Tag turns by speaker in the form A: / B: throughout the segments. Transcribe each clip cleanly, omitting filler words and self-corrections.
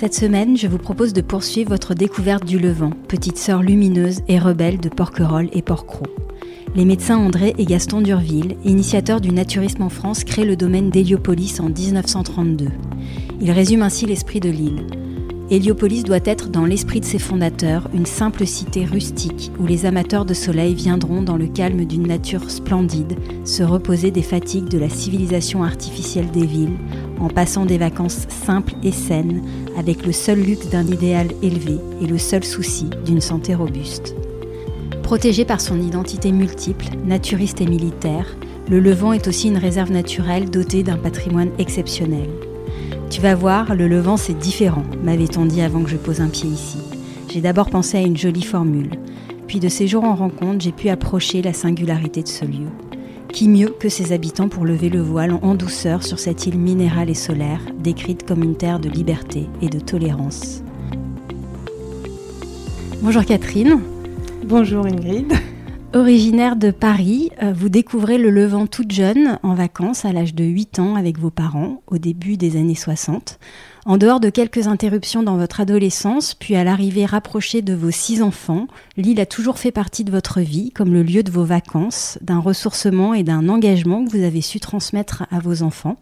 A: Cette semaine, je vous propose de poursuivre votre découverte du Levant, petite sœur lumineuse et rebelle de Porquerolles et Porquerolles. Les médecins André et Gaston d'Urville, initiateurs du naturisme en France, créent le domaine d'Héliopolis en 1932. Ils résument ainsi l'esprit de l'île. Héliopolis doit être, dans l'esprit de ses fondateurs, une simple cité rustique où les amateurs de soleil viendront, dans le calme d'une nature splendide, se reposer des fatigues de la civilisation artificielle des villes, en passant des vacances simples et saines, avec le seul luxe d'un idéal élevé et le seul souci d'une santé robuste. Protégé par son identité multiple, naturiste et militaire, le Levant est aussi une réserve naturelle dotée d'un patrimoine exceptionnel. Tu vas voir, le Levant c'est différent, m'avait-on dit avant que je pose un pied ici. J'ai d'abord pensé à une jolie formule. Puis de séjour en rencontre, j'ai pu approcher la singularité de ce lieu. Qui mieux que ses habitants pour lever le voile en douceur sur cette île minérale et solaire, décrite comme une terre de liberté et de tolérance. Bonjour Catherine.
B: Bonjour Ingrid.
A: Originaire de Paris, vous découvrez le Levant toute jeune, en vacances à l'âge de 8 ans avec vos parents, au début des années 60. En dehors de quelques interruptions dans votre adolescence, puis à l'arrivée rapprochée de vos 6 enfants, l'île a toujours fait partie de votre vie, comme le lieu de vos vacances, d'un ressourcement et d'un engagement que vous avez su transmettre à vos enfants.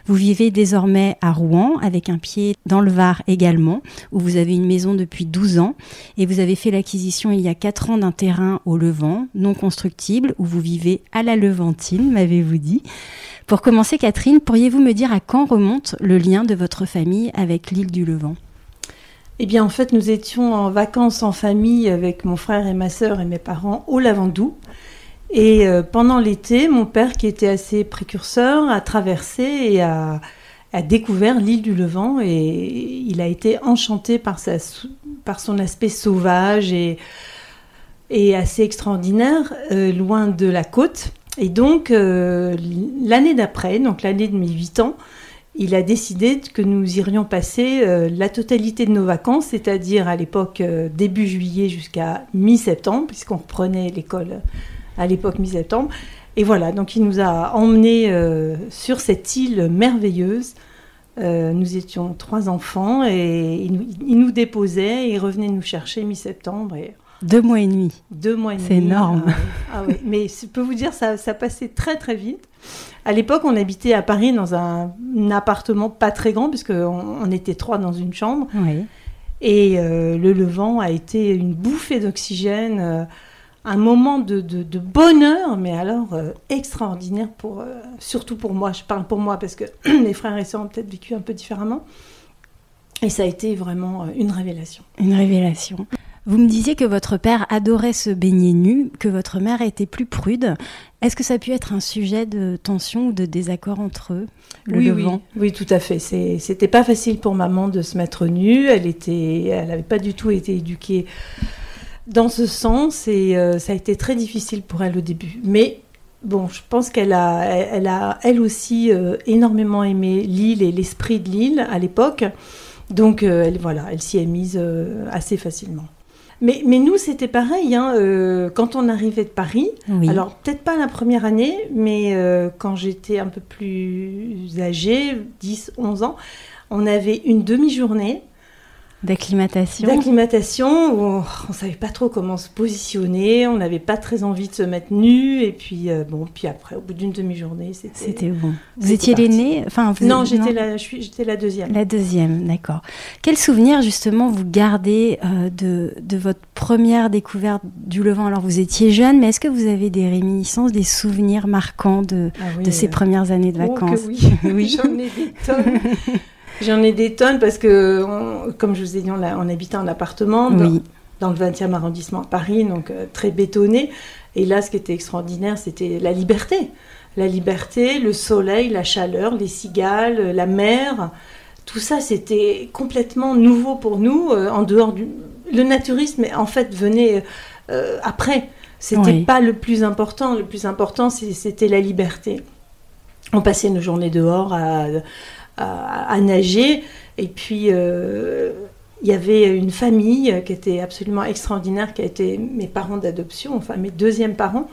A: Vous vivez désormais à Rouen, avec un pied dans le Var également, où vous avez une maison depuis 12 ans, et vous avez fait l'acquisition il y a 4 ans d'un terrain au Levant, non constructible, où vous vivez à la Levantine, m'avez-vous dit. Pour commencer, Catherine, pourriez-vous me dire à quand remonte le lien de votre famille avec l'île du Levant ?
B: Eh bien, en fait, nous étions en vacances en famille avec mon frère et ma sœur et mes parents au Lavandou. Et pendant l'été, mon père, qui était assez précurseur, a traversé et a découvert l'île du Levant. Et il a été enchanté par son aspect sauvage et assez extraordinaire, loin de la côte. Et donc, l'année d'après, donc l'année de mes 8 ans, il a décidé que nous irions passer la totalité de nos vacances, c'est-à-dire à l'époque début juillet jusqu'à mi-septembre, puisqu'on reprenait l'école à l'époque mi-septembre. Et voilà, donc il nous a emmenés sur cette île merveilleuse. Nous étions 3 enfants et il nous déposait et revenait nous chercher mi-septembre.
A: 2 mois et demi.
B: 2 mois et demi.
A: C'est énorme.
B: Ah oui, mais je peux vous dire, ça passait très très vite. À l'époque, on habitait à Paris dans un appartement pas très grand, puisqu'on était 3 dans une chambre.
A: Oui. Et
B: le Levant a été une bouffée d'oxygène, un moment de bonheur, mais alors extraordinaire, surtout pour moi. Je parle pour moi, parce que mes frères et sœurs ont peut-être vécu un peu différemment. Et ça a été vraiment une révélation.
A: Une révélation. Vous me disiez que votre père adorait se baigner nu, que votre mère était plus prude. Est-ce que ça a pu être un sujet de tension ou de désaccord entre eux, le Levant ?
B: Oui, tout à fait. C'était pas facile pour maman de se mettre nue. Elle avait pas du tout été éduquée dans ce sens et ça a été très difficile pour elle au début. Mais bon, je pense qu'elle a elle aussi énormément aimé l'île et l'esprit de l'île à l'époque. Donc elle s'y est mise assez facilement. Mais nous, c'était pareil, quand on arrivait de Paris, oui. Alors peut-être pas la première année, mais quand j'étais un peu plus âgée, 10, 11 ans, on avait une demi-journée
A: d'acclimatation
B: où on ne savait pas trop comment se positionner, on n'avait pas très envie de se mettre nu, et puis après, au bout d'une demi-journée,
A: c'était bon. Vous étiez l'aînée ?
B: Non, j'étais la deuxième.
A: La deuxième, d'accord. Quel souvenir, justement, vous gardez de votre première découverte du Levant ? Alors, vous étiez jeune, mais est-ce que vous avez des réminiscences, des souvenirs marquants de ces premières années de vacances ?
B: Oui. J'en ai des tonnes. J'en ai des tonnes parce que, comme je vous ai dit, on habitait en appartement dans le 20e arrondissement à Paris, donc très bétonné. Et là, ce qui était extraordinaire, c'était la liberté. La liberté, le soleil, la chaleur, les cigales, la mer. Tout ça, c'était complètement nouveau pour nous. En dehors le naturisme, en fait, venait après. C'était pas le plus important. Le plus important, c'était la liberté. On passait nos journées dehors à nager, et puis il y avait une famille qui était absolument extraordinaire, qui a été mes parents d'adoption, enfin mes deuxièmes parents,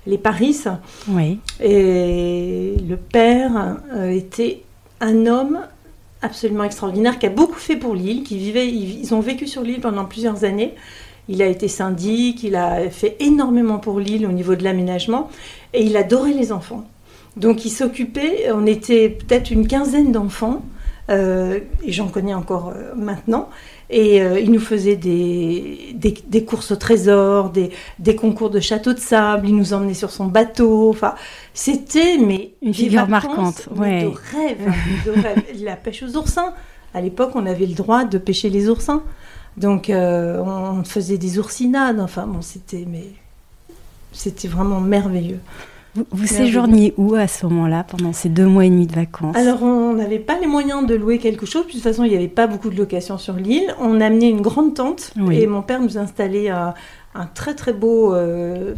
B: les Paris.
A: Oui.
B: Et le père était un homme absolument extraordinaire, qui a beaucoup fait pour l'île, ils ont vécu sur l'île pendant plusieurs années. Il a été syndic, il a fait énormément pour l'île au niveau de l'aménagement, et il adorait les enfants. Donc il s'occupait, on était peut-être une quinzaine d'enfants, et j'en connais encore maintenant, et il nous faisait des courses au trésor, des concours de château de sable, il nous emmenait sur son bateau, enfin c'était
A: une figure marquante, ouais.
B: de rêve. La pêche aux oursins, à l'époque on avait le droit de pêcher les oursins, donc on faisait des oursinades, enfin bon c'était vraiment merveilleux.
A: Vous séjourniez où à ce moment-là, pendant ces 2 mois et demi de vacances?
B: Alors, on n'avait pas les moyens de louer quelque chose, puis de toute façon, il n'y avait pas beaucoup de locations sur l'île. On amenait une grande tente, et mon père nous installait un très très beau,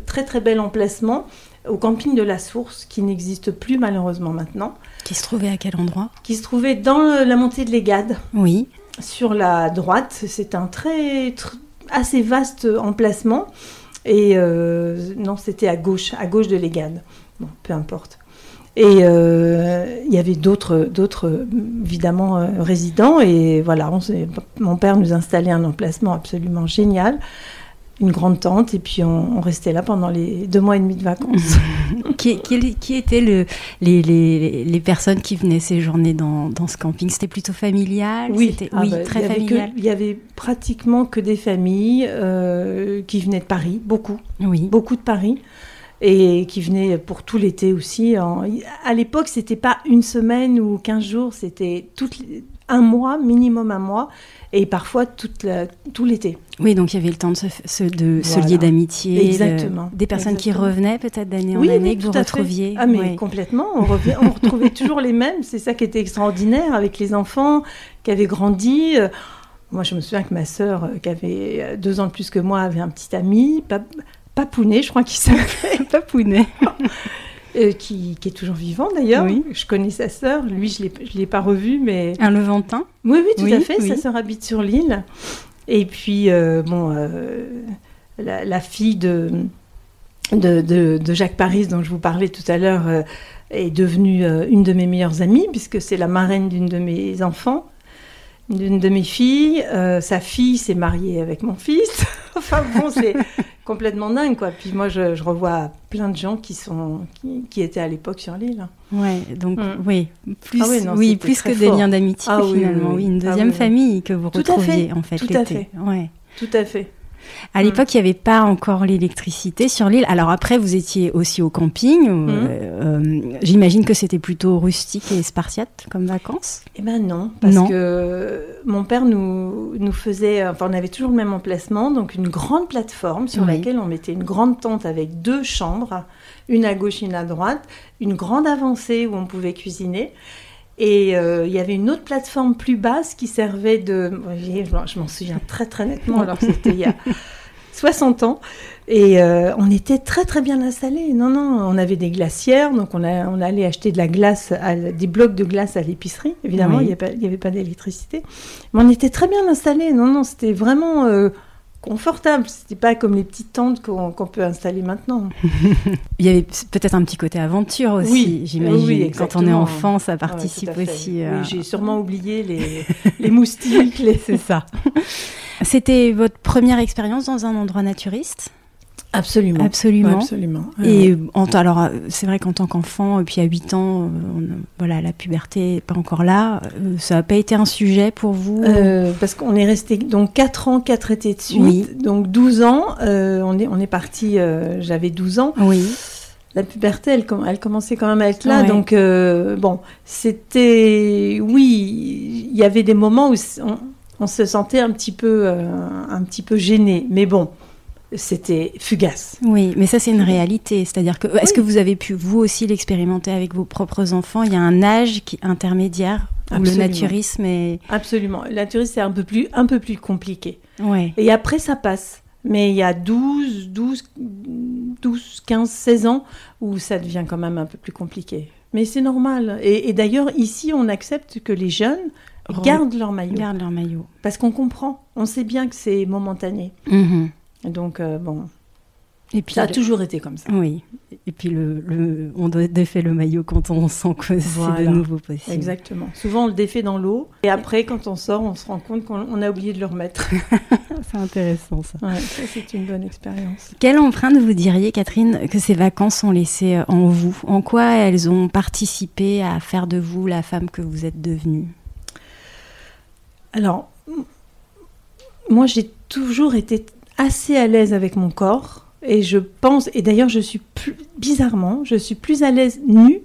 B: très très bel emplacement au camping de la Source, qui n'existe plus malheureusement maintenant.
A: Qui se trouvait à quel endroit? Qui
B: se trouvait dans la montée de l'Égade.
A: Oui.
B: Sur la droite, c'est un assez vaste emplacement. Et non, c'était à gauche de l'Égade. Bon, peu importe. Et il y avait d'autres évidemment, résidents. Et voilà, mon père nous installait un emplacement absolument génial. Une grande tente. Et puis, on restait là pendant les 2 mois et demi de vacances.
A: Qui étaient les personnes qui venaient séjourner dans ce camping? C'était plutôt familial?
B: Oui,
A: très familial.
B: Il y avait pratiquement que des familles qui venaient de Paris, beaucoup de Paris, et qui venaient pour tout l'été aussi. À l'époque, c'était pas une semaine ou 15 jours, c'était un mois, minimum un mois, et parfois tout l'été.
A: Oui, donc il y avait le temps de se lier d'amitié.
B: Exactement.
A: Des personnes qui revenaient peut-être d'année en année, que vous retrouviez.
B: Ah mais complètement, on retrouvait toujours les mêmes, c'est ça qui était extraordinaire avec les enfants qui avaient grandi. Moi je me souviens que ma sœur, qui avait 2 ans de plus que moi, avait un petit ami, Papounet, je crois qu'il s'appelait.
A: Papounet.
B: Qui est toujours vivant d'ailleurs. Oui. Je connais sa sœur, lui je l'ai pas revu, mais...
A: Un Levantin?
B: Oui, tout à fait, sa sœur habite sur l'île. Et puis, la fille de Jacques Paris, dont je vous parlais tout à l'heure, est devenue une de mes meilleures amies, puisque c'est la marraine d'une de mes enfants, d'une de mes filles. Sa fille s'est mariée avec mon fils. Enfin bon, c'est complètement dingue, quoi. Puis moi, je revois plein de gens qui étaient à l'époque sur l'île.
A: Ouais, donc plus que des liens d'amitié finalement. Oui, une deuxième famille que vous retrouviez en fait l'été.
B: Tout à fait.
A: À l'époque, il n'y avait pas encore l'électricité sur l'île. Alors après, vous étiez aussi au camping. J'imagine que c'était plutôt rustique et spartiate comme vacances.
B: Eh ben non, parce que mon père nous faisait... Enfin, on avait toujours le même emplacement, donc une grande plateforme sur laquelle on mettait une grande tente avec 2 chambres, une à gauche, une à droite, une grande avancée où on pouvait cuisiner. Et il y avait une autre plateforme plus basse qui servait de... Je m'en souviens très très nettement, alors c'était il y a 60 ans. Et on était très très bien installés. Non, on avait des glacières, donc on allait acheter de la glace, des blocs de glace à l'épicerie. Évidemment, il n'y avait pas d'électricité. Mais on était très bien installés. Non, c'était vraiment... confortable, c'était pas comme les petites tentes qu'on peut installer maintenant.
A: Il y avait peut-être un petit côté aventure aussi, j'imagine. Oui, quand on est enfant, ça participe aussi.
B: Oui, j'ai sûrement oublié les moustiques.
A: C'est ça. C'était votre première expérience dans un endroit naturiste ?
B: Absolument.
A: Et alors, c'est vrai qu'en tant qu'enfant, et puis à 8 ans, la puberté n'est pas encore là. Ça n'a pas été un sujet pour vous
B: parce qu'on est resté donc 4 ans, 4 étés de suite. Oui. Donc 12 ans, on est parti, j'avais 12 ans.
A: Oui.
B: La puberté, elle commençait quand même à être là. Ouais. Donc, c'était... Oui, il y avait des moments où on se sentait un petit peu gêné. Mais bon... C'était fugace.
A: Oui, mais ça, c'est une réalité. C'est-à-dire que, est-ce que vous avez pu, vous aussi, l'expérimenter avec vos propres enfants ? Il y a un âge intermédiaire où le naturisme est...
B: Absolument. Le naturisme, c'est un peu plus compliqué.
A: Ouais.
B: Et après, ça passe. Mais il y a 12, 15, 16 ans où ça devient quand même un peu plus compliqué. Mais c'est normal. Et d'ailleurs, ici, on accepte que les jeunes gardent leur maillot. Parce qu'on comprend. On sait bien que c'est momentané.
A: Mm-hmm.
B: Donc,
A: Et puis
B: ça a toujours été comme ça.
A: Oui. Et puis on défait le maillot quand on sent que c'est de nouveau possible.
B: Exactement. Souvent on le défait dans l'eau et après quand on sort, on se rend compte qu'on a oublié de le remettre.
A: C'est intéressant ça.
B: Ouais, ça c'est une bonne expérience.
A: Quelle empreinte vous diriez, Catherine, que ces vacances ont laissé en vous ? En quoi elles ont participé à faire de vous la femme que vous êtes devenue ?
B: Alors, moi j'ai toujours été assez à l'aise avec mon corps. Et je pense, et d'ailleurs bizarrement, je suis plus à l'aise nue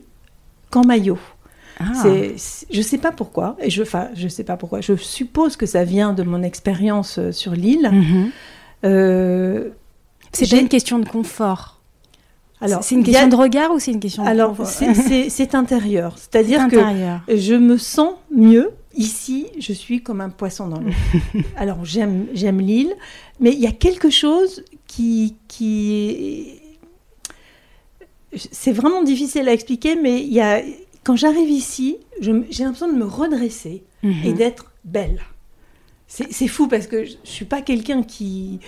B: qu'en maillot. Je sais pas pourquoi, je sais pas pourquoi. Je suppose que ça vient de mon expérience sur l'île.
A: C'est pas une question de confort.
B: Alors,
A: c'est une question de regard ou c'est une question de confort ?
B: C'est intérieur. C'est-à-dire que je me sens mieux. Ici, je suis comme un poisson dans l'eau. Alors, j'aime l'île, mais il y a quelque chose qui c'est vraiment difficile à expliquer, mais quand j'arrive ici, j'ai l'impression de me redresser et d'être belle. C'est fou parce que je suis pas quelqu'un qui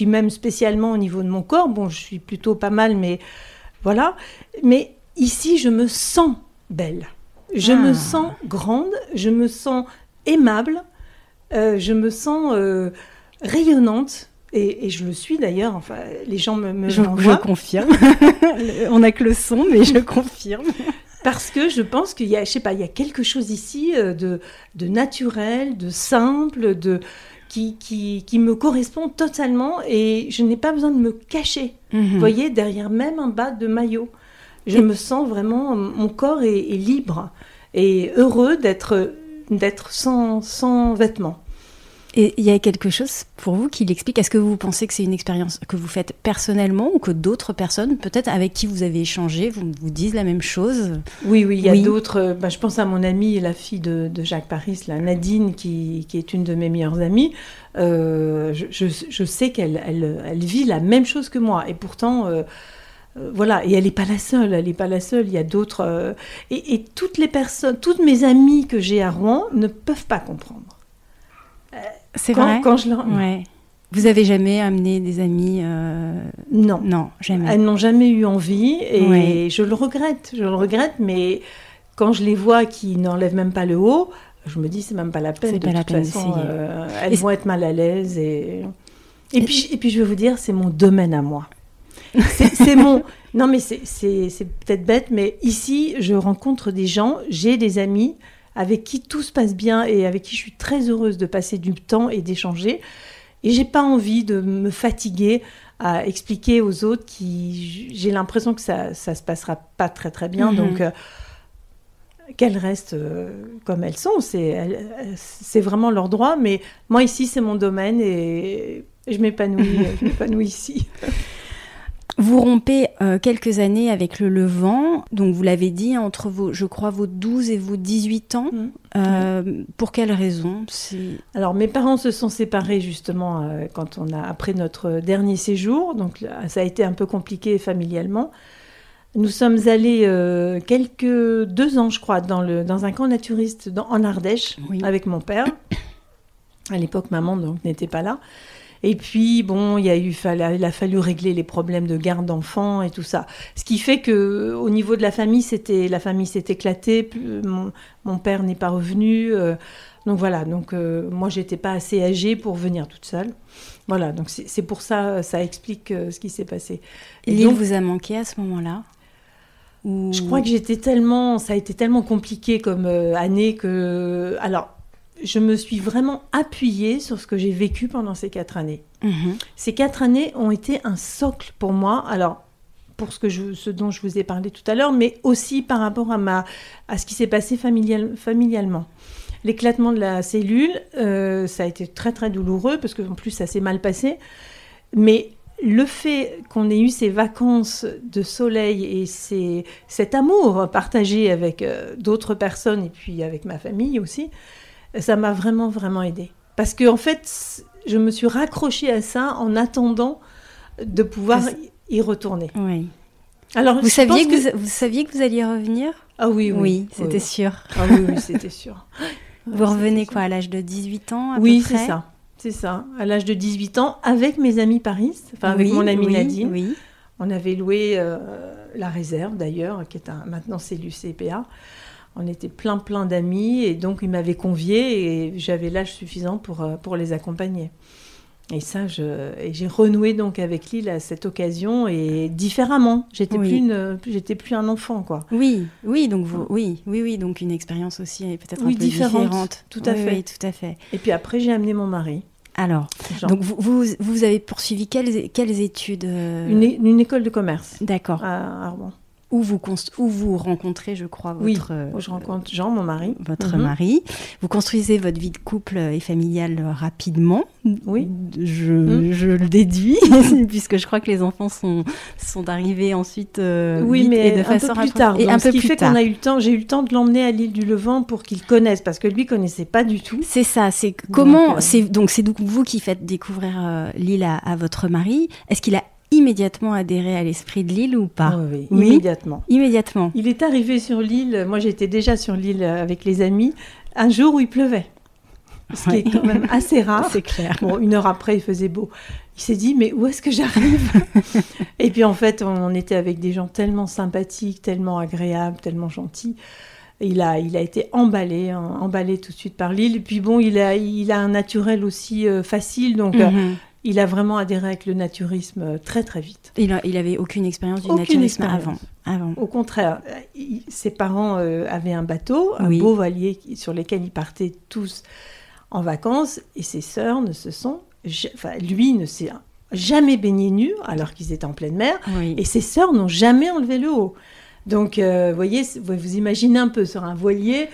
B: m'aime spécialement au niveau de mon corps. Bon, je suis plutôt pas mal, mais voilà. Mais ici, je me sens belle. Je me sens grande, je me sens aimable, je me sens rayonnante. Et je le suis d'ailleurs, enfin, les gens me
A: je confirme. On n'a que le son, mais je confirme.
B: Parce que je pense qu'il y a, il y a quelque chose ici de naturel, de simple, qui me correspond totalement et je n'ai pas besoin de me cacher. Vous voyez, derrière même un bas de maillot. Je me sens vraiment, mon corps est libre et heureux d'être sans vêtements.
A: Et il y a quelque chose pour vous qui l'explique. Est-ce que vous pensez que c'est une expérience que vous faites personnellement ou que d'autres personnes, peut-être avec qui vous avez échangé, vous disent la même chose ?
B: Oui, il y a d'autres. Je pense à mon amie, la fille de Jacques Paris, Nadine, qui est une de mes meilleures amies. Je sais qu'elle vit la même chose que moi. Et pourtant, voilà. Et elle n'est pas la seule. Il y a d'autres. Et toutes les personnes, toutes mes amies que j'ai à Rouen ne peuvent pas comprendre.
A: C'est vrai.
B: Quand je leur...
A: Ouais. Vous avez jamais amené des amis
B: Non,
A: jamais.
B: Elles n'ont jamais eu envie et je le regrette, mais quand je les vois qui n'enlèvent même pas le haut, je me dis c'est même pas la peine.
A: C'est pas la peine
B: façon, elles vont être mal à l'aise et puis je vais vous dire, c'est mon domaine à moi. C'est mon... Non mais c'est peut-être bête, mais ici je rencontre des gens, j'ai des amis avec qui tout se passe bien et avec qui je suis très heureuse de passer du temps et d'échanger. Et j'ai pas envie de me fatiguer à expliquer aux autres j'ai l'impression que ça se passera pas très très bien. Donc qu'elles restent comme elles sont, c'est vraiment leur droit. Mais moi ici c'est mon domaine et je m'épanouis ici.
A: Vous rompez quelques années avec le Levant, donc vous l'avez dit, entre vos 12 et vos 18 ans. Pour quelles raisons ?
B: Alors, mes parents se sont séparés justement après notre dernier séjour, donc ça a été un peu compliqué familialement. Nous sommes allés 2 ans, je crois, dans un camp naturiste en Ardèche, avec mon père. À l'époque, maman donc n'était pas là. Et puis, bon, il a fallu régler les problèmes de garde d'enfants et tout ça. Ce qui fait qu'au niveau de la famille s'est éclatée. Mon père n'est pas revenu. Donc voilà, moi, j'étais pas assez âgée pour venir toute seule. Voilà, donc c'est pour ça, ça explique ce qui s'est passé.
A: Et l'île vous a manqué à ce moment-là ?
B: Je crois que ça a été tellement compliqué comme année que... Alors, je me suis vraiment appuyée sur ce que j'ai vécu pendant ces 4 années. Ces 4 années ont été un socle pour moi, alors pour ce dont je vous ai parlé tout à l'heure, mais aussi par rapport à ce qui s'est passé familialement. L'éclatement de la cellule, ça a été très très douloureux, parce qu'en plus ça s'est mal passé, mais le fait qu'on ait eu ces vacances de soleil et cet amour partagé avec d'autres personnes, et puis avec ma famille aussi, ça m'a vraiment, vraiment aidée. Parce qu'en fait, je me suis raccrochée à ça en attendant de pouvoir y retourner.
A: Oui.
B: Alors,
A: vous saviez que vous alliez revenir ?
B: Ah oui.
A: Oui, c'était sûr.
B: Ah oui, c'était sûr.
A: Vous revenez quoi, à l'âge de 18 ans à peu près ?
B: Oui, c'est ça. c'est ça. À l'âge de 18 ans, avec mes amis paristes, avec mon amie Nadine.
A: Oui.
B: On avait loué la réserve, d'ailleurs, maintenant c'est l'UCPA. On était plein d'amis, et donc ils m'avaient conviée, et j'avais l'âge suffisant pour les accompagner. Et ça, j'ai renoué donc avec Lille à cette occasion, et différemment. J'étais plus un enfant, quoi.
A: Oui, donc donc une expérience aussi peut-être un peu
B: différente. Tout à fait.
A: Oui, tout à fait.
B: Et puis après, j'ai amené mon mari.
A: Alors, donc vous avez poursuivi quelles études
B: Une école de commerce.
A: D'accord.
B: À Arban.
A: Où vous rencontrez, je crois, votre...
B: où je rencontre Jean, mon mari.
A: Votre mari. Vous construisez votre vie de couple et familiale rapidement.
B: Oui.
A: Je le déduis, puisque je crois que les enfants sont arrivés ensuite vite,
B: mais
A: et de façon
B: un peu plus tard.
A: Et un peu
B: ce qui
A: plus
B: fait
A: tard.
B: j'ai eu le temps de l'emmener à l'île du Levant pour qu'il connaisse, parce que lui ne connaissait pas du tout.
A: C'est ça, c'est comment... C'est donc vous qui faites découvrir l'île à votre mari. Est-ce qu'il a immédiatement adhéré à l'esprit de l'île ou pas?
B: Oui, immédiatement.
A: Immédiatement.
B: Il est arrivé sur l'île, moi j'étais déjà sur l'île avec les amis, un jour où il pleuvait. Ce qui est quand même assez rare.
A: C'est clair.
B: Bon, 1 heure après, il faisait beau. Il s'est dit, mais où est-ce que j'arrive? Et puis en fait, on était avec des gens tellement sympathiques, tellement agréables, tellement gentils. Il a été emballé tout de suite par l'île. Et puis bon, il a un naturel aussi facile, donc... il a vraiment adhéré avec le naturisme très très vite.
A: Il avait aucune expérience du naturisme avant.
B: Au contraire, ses parents avaient un bateau, un beau voilier sur lequel ils partaient tous en vacances, et ses sœurs lui ne s'est jamais baigné nu alors qu'ils étaient en pleine mer, et ses sœurs n'ont jamais enlevé le haut. Donc, voyez, vous imaginez un peu sur un voilier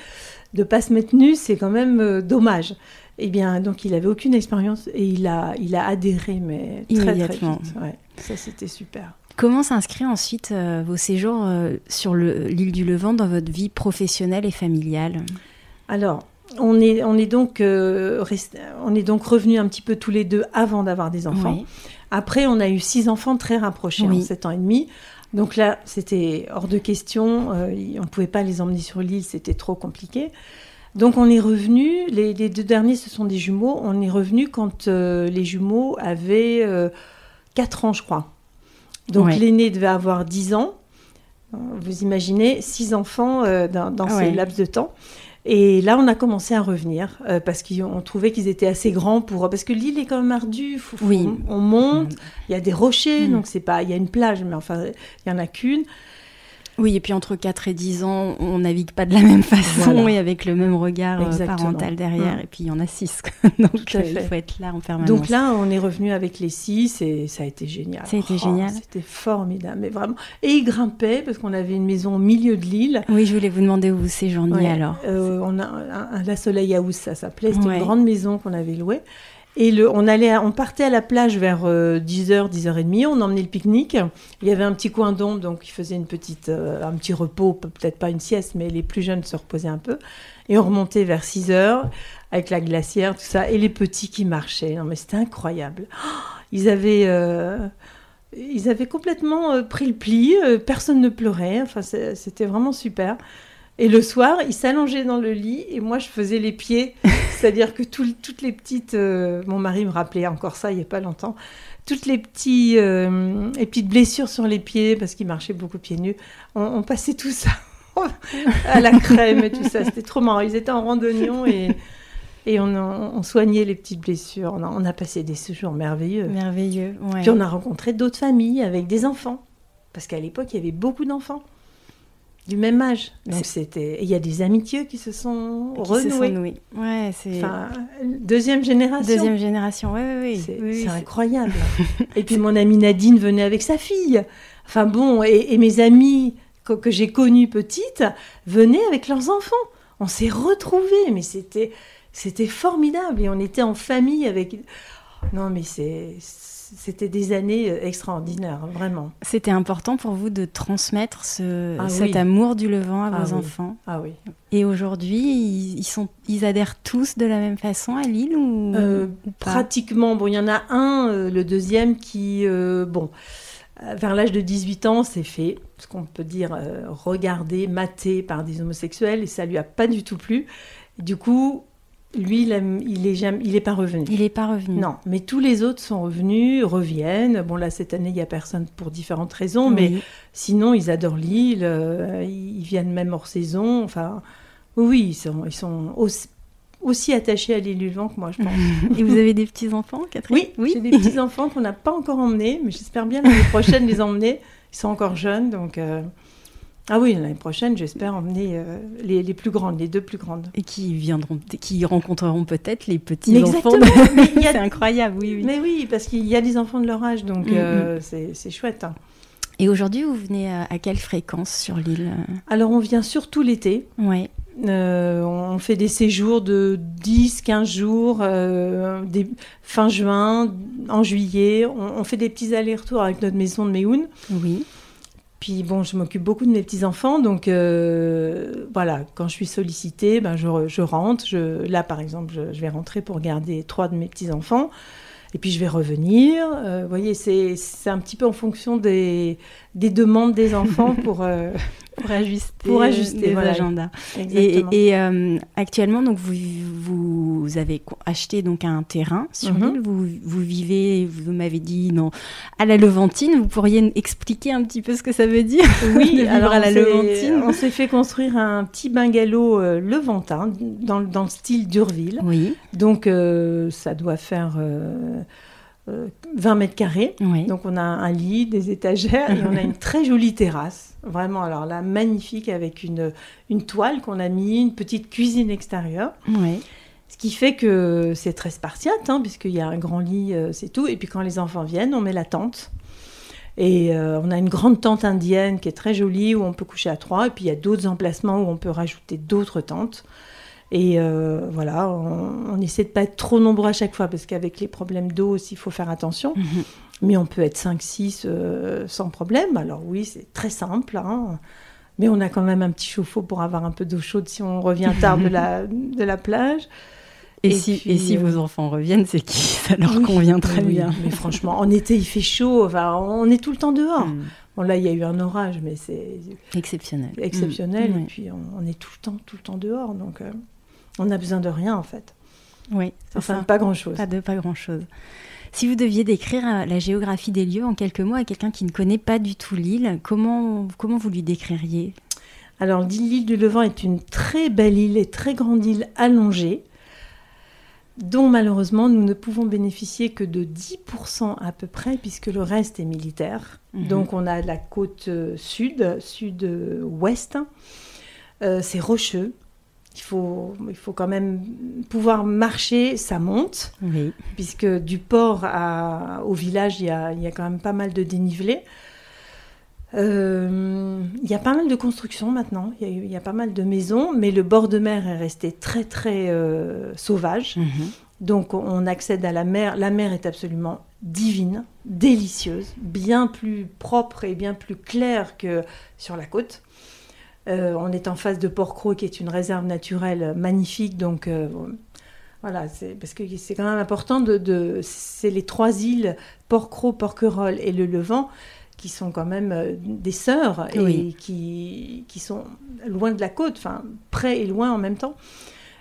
B: de pas se mettre nu, c'est quand même dommage. Eh bien, donc, il n'avait aucune expérience et il a adhéré, mais très, très vite. Ouais, ça, c'était super.
A: Comment s'inscrit ensuite vos séjours sur l'île du Levant dans votre vie professionnelle et familiale? Alors,
B: on est donc revenus un petit peu tous les deux avant d'avoir des enfants. Oui. Après, on a eu 6 enfants très rapprochés en 7 ans et demi. Donc là, c'était hors de question. On ne pouvait pas les emmener sur l'île, c'était trop compliqué. Donc on est revenus, les 2 derniers ce sont des jumeaux, on est revenus quand les jumeaux avaient 4 ans je crois. Donc l'aîné devait avoir 10 ans, vous imaginez 6 enfants dans ces laps de temps. Et là on a commencé à revenir parce qu'on trouvait qu'ils étaient assez grands parce que l'île est quand même ardue, on monte, il y a des rochers, donc c'est pas, il y a une plage mais enfin il n'y en a qu'une.
A: Oui, et puis entre 4 et 10 ans, on navigue pas de la même façon et avec le même regard parental derrière. Et puis il y en a 6. Donc il faut être là en permanence.
B: Donc là, on est revenu avec les 6 et ça a été génial.
A: Ça a été génial.
B: C'était formidable, mais vraiment. Et ils grimpaient parce qu'on avait une maison au milieu de l'île.
A: Oui, je voulais vous demander où vous séjourniez alors.
B: On a La Soleil House, ça s'appelait. C'était une grande maison qu'on avait louée. Et on partait à la plage vers 10h, 10h30, on emmenait le pique-nique. Il y avait un petit coin d'ombre, donc il faisait un petit repos, peut-être pas une sieste, mais les plus jeunes se reposaient un peu. Et on remontait vers 6h, avec la glacière, tout ça, et les petits qui marchaient. Non mais c'était incroyable. Ils avaient complètement pris le pli, personne ne pleurait, enfin c'était vraiment super. Et le soir, il s'allongeait dans le lit et moi, je faisais les pieds. C'est-à-dire que toutes les petites... mon mari me rappelait encore ça il n'y a pas longtemps. Toutes les petites blessures sur les pieds, parce qu'il marchait beaucoup pieds nus, on passait tout ça à la crème et tout ça. C'était trop marrant. Ils étaient en randonnion et on soignait les petites blessures. On a passé des séjours merveilleux.
A: Merveilleux, ouais.
B: Puis on a rencontré d'autres familles avec des enfants. Parce qu'à l'époque, il y avait beaucoup d'enfants. Du même âge. Donc il y a des amitiés qui se sont renouées.
A: Ouais, c'est...
B: Enfin, deuxième génération.
A: Deuxième génération, oui.
B: C'est incroyable. Et puis mon amie Nadine venait avec sa fille. Enfin bon, et mes amies que j'ai connues petites venaient avec leurs enfants. On s'est retrouvés, mais c'était formidable. Et on était en famille avec... Non, mais c'était des années extraordinaires, vraiment.
A: C'était important pour vous de transmettre cet amour du Levant à vos enfants.
B: Ah oui.
A: Et aujourd'hui, ils adhèrent tous de la même façon à l'île ou pas?
B: Pratiquement. Bon, il y en a un, le deuxième, qui, vers l'âge de 18 ans, s'est fait, ce qu'on peut dire, regarder, mater par des homosexuels, et ça lui a pas du tout plu. Et du coup, Lui, il est pas revenu.
A: Il n'est pas revenu.
B: Non, mais tous les autres sont revenus, reviennent. Bon, là, cette année, il n'y a personne pour différentes raisons, mais sinon, ils adorent l'île. Ils viennent même hors saison. Enfin, oui, ils sont aussi attachés à l'île du Levant que moi, je pense.
A: Et vous avez des petits-enfants, Catherine?
B: Oui, j'ai des petits-enfants qu'on n'a pas encore emmenés, mais j'espère bien l'année prochaine les emmener. Ils sont encore jeunes, donc... Ah oui, l'année prochaine, j'espère emmener les plus grandes, les 2 plus grandes.
A: Et qui rencontreront peut-être les petits-enfants. C'est incroyable, oui.
B: Mais oui, parce qu'il y a des enfants de leur âge, donc c'est chouette. Hein.
A: Et aujourd'hui, vous venez à quelle fréquence sur l'île?
B: Alors, on vient surtout l'été.
A: Ouais.
B: On fait des séjours de 10-15 jours, fin juin, en juillet. On fait des petits allers-retours avec notre maison de Méhoun.
A: Oui.
B: Puis bon, je m'occupe beaucoup de mes petits-enfants, donc voilà, quand je suis sollicitée, je rentre. Là, par exemple, je vais rentrer pour garder 3 de mes petits-enfants, et puis je vais revenir. Vous voyez, c'est un petit peu en fonction des demandes des enfants pour ajuster
A: les
B: voilà.
A: agendas.
B: Exactement.
A: Et actuellement, donc vous avez acheté donc un terrain sur l'île. Vous vivez, vous m'avez dit, à la Levantine. Vous pourriez expliquer un petit peu ce que ça veut dire?
B: Oui, alors
A: à la Levantine.
B: On s'est fait construire un petit bungalow levantin dans le style d'Urville.
A: Oui.
B: Donc ça doit faire 20 mètres carrés.
A: Oui.
B: Donc on a un lit, des étagères et on a une très jolie terrasse. Vraiment, alors là, magnifique, avec une toile qu'on a mis, une petite cuisine extérieure.
A: Oui.
B: Ce qui fait que c'est très spartiate, puisqu'il y a un grand lit, c'est tout. Et puis quand les enfants viennent, on met la tente. Et on a une grande tente indienne qui est très jolie, où on peut coucher à 3. Et puis il y a d'autres emplacements où on peut rajouter d'autres tentes. Et voilà, on essaie de ne pas être trop nombreux à chaque fois, parce qu'avec les problèmes d'eau aussi, il faut faire attention. Mais on peut être 5-6 sans problème. Alors oui, c'est très simple, mais on a quand même un petit chauffe-eau pour avoir un peu d'eau chaude si on revient tard de la plage.
A: Et si vos enfants reviennent, c'est que ça leur convient très bien.
B: Mais franchement, en été, il fait chaud. Enfin, on est tout le temps dehors. Bon, là, il y a eu un orage, mais c'est...
A: Exceptionnel.
B: Et puis, on est tout le temps dehors. Donc, on n'a besoin de rien, en fait.
A: Oui.
B: Enfin, pas grand-chose.
A: Pas grand-chose. Si vous deviez décrire la géographie des lieux en quelques mots à quelqu'un qui ne connaît pas du tout l'île, comment vous lui décririez?
B: Alors, l'île du Levant est une très belle île et très grande île allongée, dont malheureusement nous ne pouvons bénéficier que de 10% à peu près, puisque le reste est militaire. Donc on a la côte sud-ouest, c'est rocheux. Il faut quand même pouvoir marcher, ça monte, puisque du port au village, il y a quand même pas mal de dénivelé. Il y a pas mal de constructions maintenant, il y a pas mal de maisons, mais le bord de mer est resté très très sauvage. Donc on accède à la mer. La mer est absolument divine, délicieuse, bien plus propre et bien plus claire que sur la côte. On est en face de Port-Cros, qui est une réserve naturelle magnifique, donc voilà, parce que c'est quand même important c'est les 3 îles, Port-Cros, Porquerolles et le Levant, qui sont quand même des sœurs et qui sont loin de la côte, enfin près et loin en même temps.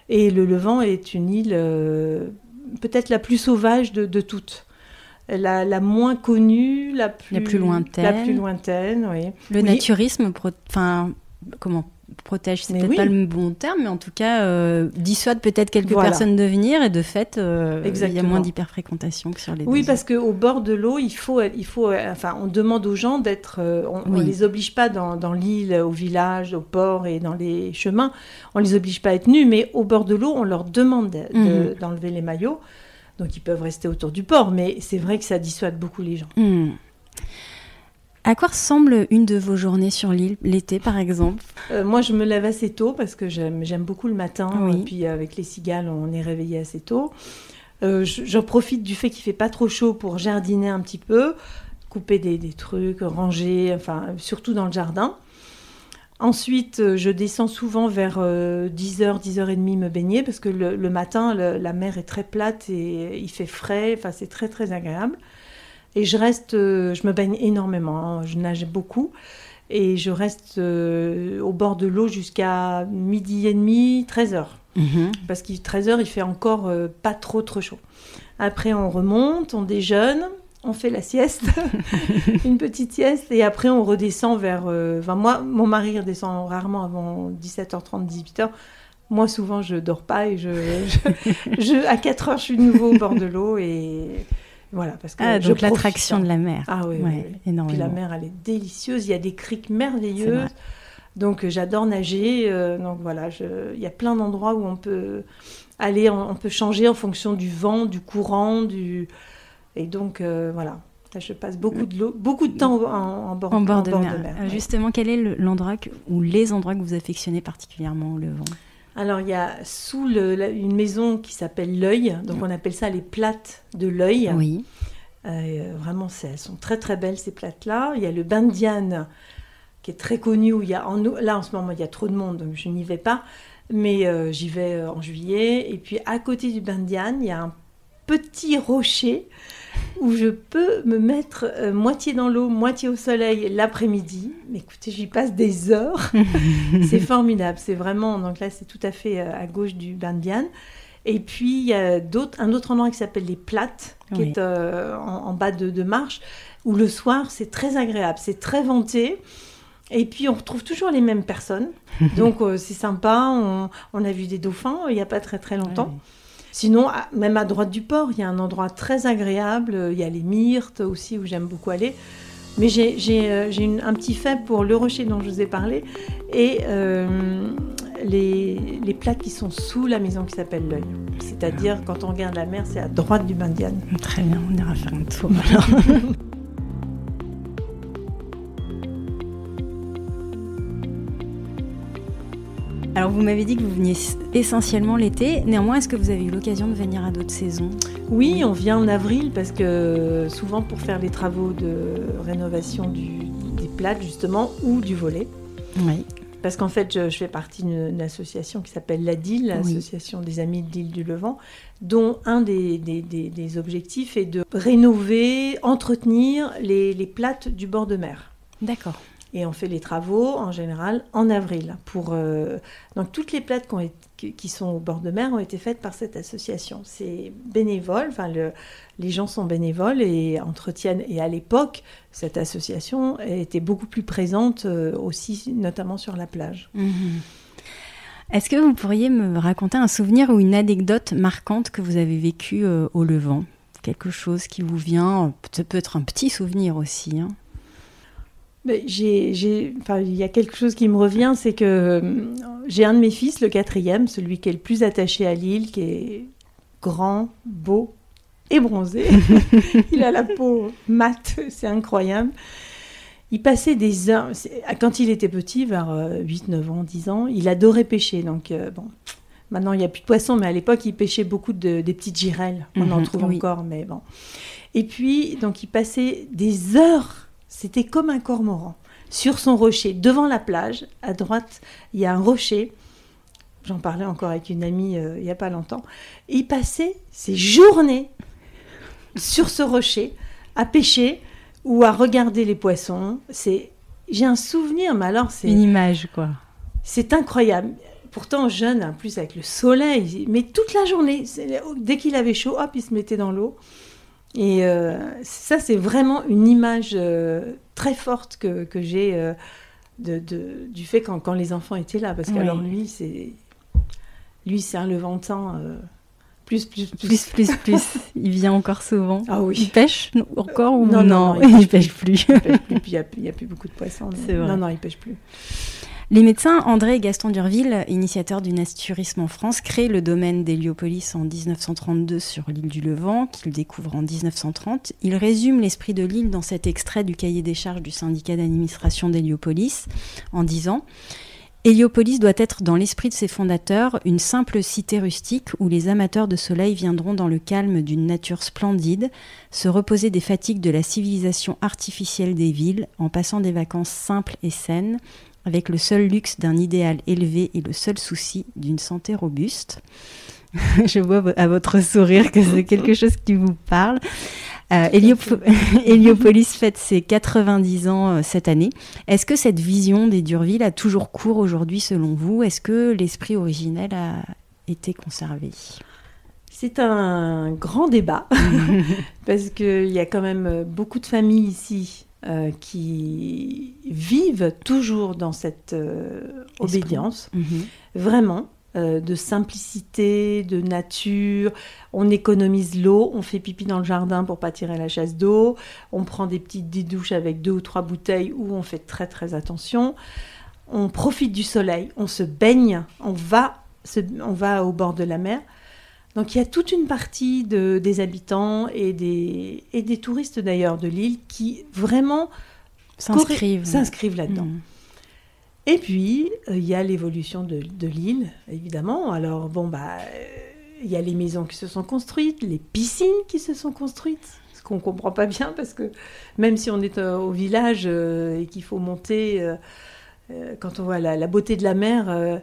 B: Et le Levant est une île peut-être la plus sauvage de toutes. La moins connue, la plus lointaine, oui.
A: Le naturisme, protège, c'est peut-être pas le bon terme, mais en tout cas dissuade peut-être quelques personnes de venir, et de fait il y a moins d'hyperfréquentation que sur les
B: Oui, parce qu'au bord de l'eau, on demande aux gens d'être... on les oblige pas dans l'île, au village, au port et dans les chemins, on les oblige pas à être nus, mais au bord de l'eau, on leur demande d'enlever les maillots, donc ils peuvent rester autour du port, mais c'est vrai que ça dissuade beaucoup les gens.
A: À quoi ressemble une de vos journées sur l'île, l'été par exemple?
B: Moi, je me lève assez tôt parce que j'aime beaucoup le matin. Et puis avec les cigales, on est réveillé assez tôt. J'en profite du fait qu'il ne fait pas trop chaud pour jardiner un petit peu, couper des trucs, ranger, enfin, surtout dans le jardin. Ensuite, je descends souvent vers 10h, 10h30 me baigner parce que le matin, la mer est très plate et il fait frais. Enfin, c'est très, très agréable. Et je me baigne énormément, je nage beaucoup. Et je reste au bord de l'eau jusqu'à 12h30, 13h. parce qu'à 13h, il fait encore pas trop chaud. Après, on remonte, on déjeune, on fait la sieste, une petite sieste, et après, on redescend vers... moi, mon mari redescend rarement avant 17h30, 18h. Moi, souvent, je dors pas et à 4h, je suis de nouveau au bord de l'eau et voilà. Parce que
A: donc l'attraction de la mer.
B: Ah oui, oui.
A: Énormément.
B: Puis la mer, elle est délicieuse. Il y a des criques merveilleuses. Donc, j'adore nager. Donc, voilà, il y a plein d'endroits où on peut aller, on peut changer en fonction du vent, du courant, et donc, voilà. Là, je passe beaucoup de temps en bord de mer.
A: Justement, quel est l'endroit ou les endroits que vous affectionnez particulièrement au Levant ?
B: Alors, il y a sous une maison qui s'appelle l'Œil, donc on appelle ça les plattes de l'Œil.
A: Oui.
B: Vraiment, elles sont très très belles ces plattes-là. Il y a le bain de Diane, qui est très connu, où là en ce moment il y a trop de monde, donc je n'y vais pas, mais j'y vais en juillet. Et puis à côté du bain de Diane, il y a un petit rocher où je peux me mettre moitié dans l'eau, moitié au soleil l'après-midi. Mais écoutez, j'y passe des heures. C'est formidable. C'est vraiment... Donc là, c'est tout à fait à gauche du bain de Diane. Et puis, il y a un autre endroit qui s'appelle les Plattes, qui est en bas de marche, où le soir, c'est très agréable. C'est très venté. Et puis, on retrouve toujours les mêmes personnes. Donc, c'est sympa. On a vu des dauphins il n'y a pas très, très longtemps. Ouais. Sinon, même à droite du port, il y a un endroit très agréable. Il y a les Myrtes aussi, où j'aime beaucoup aller. Mais j'ai un petit faible pour le rocher dont je vous ai parlé et les plaques qui sont sous la maison qui s'appelle l'Œil. C'est-à-dire, quand on regarde la mer, c'est à droite du bain de Diane.
A: Très bien, on ira faire un tour alors. Alors, vous m'avez dit que vous veniez essentiellement l'été. Néanmoins, est-ce que vous avez eu l'occasion de venir à d'autres saisons ?
B: Oui, on vient en avril parce que souvent pour faire les travaux de rénovation des plates, justement, ou du volet.
A: Oui.
B: Parce qu'en fait, je fais partie d'une association qui s'appelle l'ADIL, l'Association des Amis de l'Île du Levant, dont un des objectifs est de rénover, entretenir les plates du bord de mer.
A: D'accord.
B: Et on fait les travaux, en général, en avril. Donc, toutes les plates qui sont au bord de mer ont été faites par cette association. C'est bénévole, les gens sont bénévoles et entretiennent. Et à l'époque, cette association était beaucoup plus présente aussi, notamment sur la plage.
A: Mmh. Est-ce que vous pourriez me raconter un souvenir ou une anecdote marquante que vous avez vécue au Levant ? Quelque chose qui vous vient, ça peut être un petit souvenir aussi, hein.
B: Mais il y a quelque chose qui me revient, c'est que j'ai un de mes fils, le 4e, celui qui est le plus attaché à l'île, qui est grand, beau et bronzé. Il a la peau mate, c'est incroyable. Il passait des heures, quand il était petit, vers 8, 9 ans, 10 ans, il adorait pêcher. Donc, maintenant il n'y a plus de poissons, mais à l'époque, il pêchait beaucoup des petites girelles. On en trouve encore, mais bon. Et puis, donc, il passait des heures. C'était comme un cormoran, sur son rocher, devant la plage. À droite, il y a un rocher. J'en parlais encore avec une amie il n'y a pas longtemps. Et il passait ses journées sur ce rocher, à pêcher ou à regarder les poissons. J'ai un souvenir, mais alors c'est...
A: Une image, quoi.
B: C'est incroyable. Pourtant, jeune, en plus avec le soleil, mais toute la journée, dès qu'il avait chaud, hop, il se mettait dans l'eau. Et ça, c'est vraiment une image très forte que j'ai du fait quand les enfants étaient là. Parce qu'alors, lui, c'est un Levantin plus.
A: Il vient encore souvent.
B: Ah oui.
A: Il pêche encore ou
B: non,
A: il pêche plus.
B: Il pêche plus, puis il n'y a plus beaucoup de poissons.
A: C'est vrai.
B: Non, il pêche plus.
A: Les médecins André et Gaston Durville, initiateurs du naturisme en France, créent le domaine d'Héliopolis en 1932 sur l'île du Levant, qu'ils découvrent en 1930. Ils résument l'esprit de l'île dans cet extrait du cahier des charges du syndicat d'administration d'Héliopolis en disant « Héliopolis doit être dans l'esprit de ses fondateurs une simple cité rustique où les amateurs de soleil viendront dans le calme d'une nature splendide, se reposer des fatigues de la civilisation artificielle des villes en passant des vacances simples et saines, avec le seul luxe d'un idéal élevé et le seul souci d'une santé robuste. » Je vois à votre sourire que c'est quelque chose qui vous parle. Héliopolis fête ses 90 ans cette année. Est-ce que cette vision des Durville a toujours cours aujourd'hui selon vous ? Est-ce que l'esprit originel été conservés?
B: C'est un grand débat, parce qu'il y a quand même beaucoup de familles ici qui vivent toujours dans cette obédience, vraiment, de simplicité, de nature. On économise l'eau, on fait pipi dans le jardin pour pas tirer la chasse d'eau, on prend des petites douches avec 2 ou 3 bouteilles où on fait très très attention. On profite du soleil, on se baigne, on va au bord de la mer. Donc il y a toute une partie des habitants et des touristes d'ailleurs de l'île qui vraiment s'inscrivent là-dedans. Et puis il y a l'évolution de l'île, évidemment. Alors il y a les maisons qui se sont construites, les piscines qui se sont construites, ce qu'on ne comprend pas bien parce que même si on est au village et qu'il faut monter... quand on voit la beauté de la mer.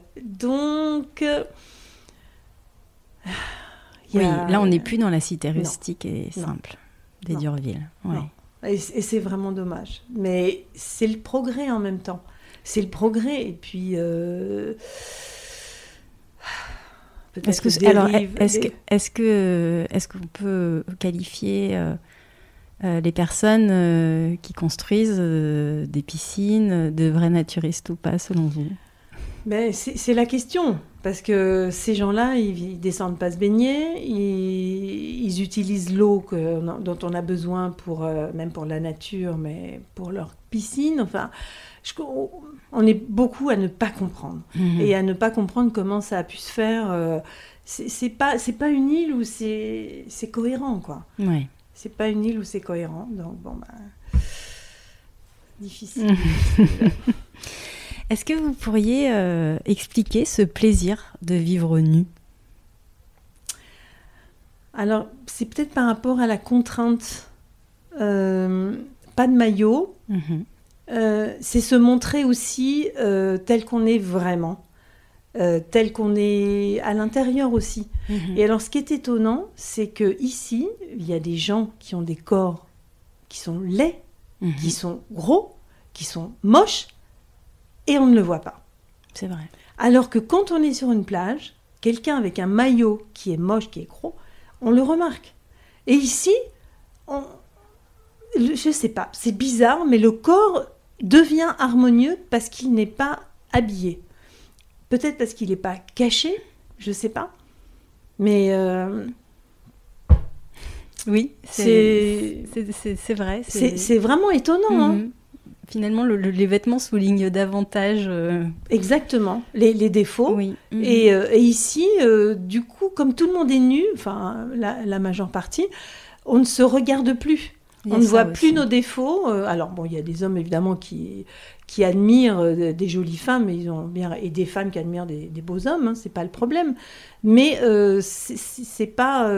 A: Oui, là on n'est plus dans la cité rustique et simple des Durville. Ouais.
B: Et c'est vraiment dommage. Mais c'est le progrès en même temps. C'est le progrès. Et puis...
A: Est-ce qu'on peut qualifier... les personnes qui construisent des piscines, de vrais naturistes ou pas, selon vous?
B: Ben, c'est la question, parce que ces gens-là, ils descendent pas se baigner, ils utilisent l'eau dont on a besoin même pour la nature, mais pour leur piscine. Enfin, on est beaucoup à ne pas comprendre, et à ne pas comprendre comment ça a pu se faire. C'est pas une île où c'est cohérent, quoi.
A: Ouais.
B: C'est pas une île où c'est cohérent, donc difficile.
A: Est-ce que vous pourriez expliquer ce plaisir de vivre nu?
B: Alors, c'est peut-être par rapport à la contrainte. Pas de maillot. C'est se montrer aussi tel qu'on est vraiment. Tel qu'on est à l'intérieur aussi. Et alors, ce qui est étonnant, c'est qu'ici, il y a des gens qui ont des corps qui sont laids, qui sont gros, qui sont moches, et on ne le voit pas.
A: C'est vrai.
B: Alors que quand on est sur une plage, quelqu'un avec un maillot qui est moche, qui est gros, on le remarque. Et ici, je sais pas, c'est bizarre, mais le corps devient harmonieux parce qu'il n'est pas habillé. Peut-être parce qu'il n'est pas caché, je ne sais pas. Mais
A: oui, c'est vrai.
B: C'est vraiment étonnant.
A: Finalement, les vêtements soulignent davantage...
B: Exactement, les défauts.
A: Oui.
B: Et ici, du coup, comme tout le monde est nu, enfin la majeure partie, on ne se regarde plus. On ne voit plus nos défauts. Alors bon, il y a des hommes évidemment qui admirent des jolies femmes, et des femmes qui admirent des beaux hommes, hein, c'est pas le problème. Mais c'est pas...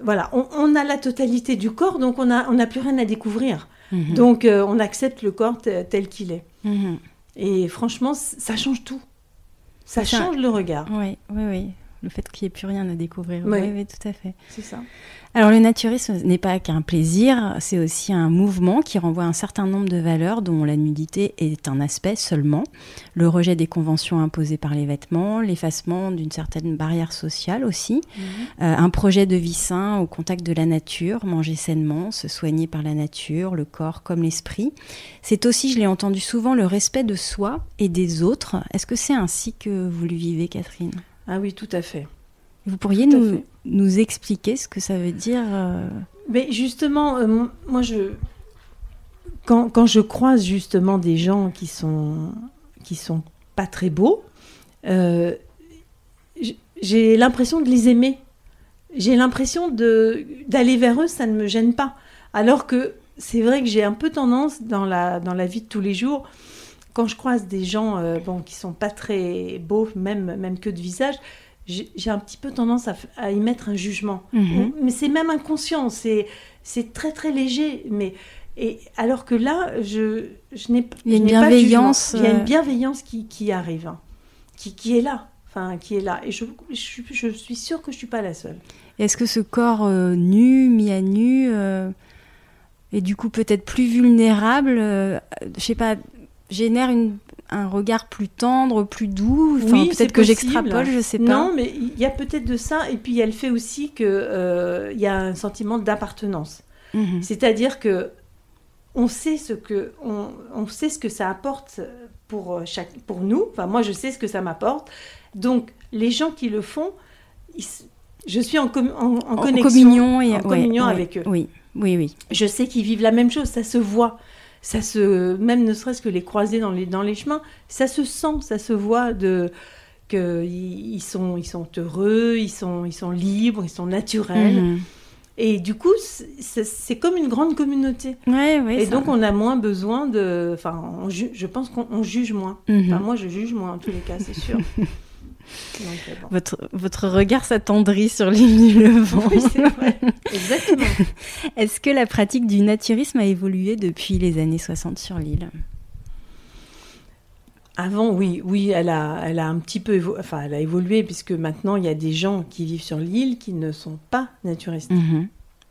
B: voilà, on a la totalité du corps, donc on n'a plus rien à découvrir. Donc on accepte le corps tel qu'il est. Et franchement, ça change tout. Ça change le regard.
A: Oui. Le fait qu'il n'y ait plus rien à découvrir. Oui, tout à fait.
B: C'est ça.
A: Alors le naturisme n'est pas qu'un plaisir, c'est aussi un mouvement qui renvoie un certain nombre de valeurs dont la nudité est un aspect seulement. Le rejet des conventions imposées par les vêtements, l'effacement d'une certaine barrière sociale aussi. Un projet de vie sain au contact de la nature, manger sainement, se soigner par la nature, le corps comme l'esprit. C'est aussi, je l'ai entendu souvent, le respect de soi et des autres. Est-ce que c'est ainsi que vous le vivez, Catherine ?
B: Ah oui, tout à fait.
A: Vous pourriez nous expliquer ce que ça veut dire
B: Mais justement, moi, quand je croise justement des gens qui sont pas très beaux, j'ai l'impression de les aimer. J'ai l'impression d'aller vers eux, ça ne me gêne pas. Alors que c'est vrai que j'ai un peu tendance dans la vie de tous les jours, quand je croise des gens qui sont pas très beaux, même que de visage, j'ai un petit peu tendance à y mettre un jugement. Mais c'est même inconscient, c'est très très léger. Alors que là, je n'ai pas de jugement. Il y a une bienveillance qui arrive, hein, qui est là. Enfin, qui est là. Et je suis sûre que je ne suis pas la seule.
A: Est-ce que ce corps nu, mis à nu, est du coup peut-être plus vulnérable, je sais pas, génère un regard plus tendre, plus doux. Enfin,
B: Oui,
A: peut-être que j'extrapole, je sais pas.
B: Non, mais il y a peut-être de ça. Et puis, il y a le fait aussi qu'il y a un sentiment d'appartenance. C'est-à-dire que on sait ce que ça apporte pour nous. Enfin, moi, je sais ce que ça m'apporte. Donc, les gens qui le font, je suis en connexion, en communion avec eux.
A: Oui.
B: Je sais qu'ils vivent la même chose, ça se voit. Même ne serait-ce que les croiser dans les chemins, ça se sent, ça se voit qu'ils sont heureux, ils sont libres, ils sont naturels. Et du coup, c'est comme une grande communauté. Et donc, on a moins besoin de... Enfin, je pense qu'on juge moins. Enfin, moi, je juge moins, en tous les cas, c'est sûr. Donc, bon.
A: Votre regard s'attendrit sur l'île du Levant.
B: Oui, c'est vrai. Exactement.
A: Est-ce que la pratique du naturisme a évolué depuis les années 60 sur l'île ?
B: Avant, oui, elle a un petit peu elle a évolué, puisque maintenant, il y a des gens qui vivent sur l'île qui ne sont pas naturistes.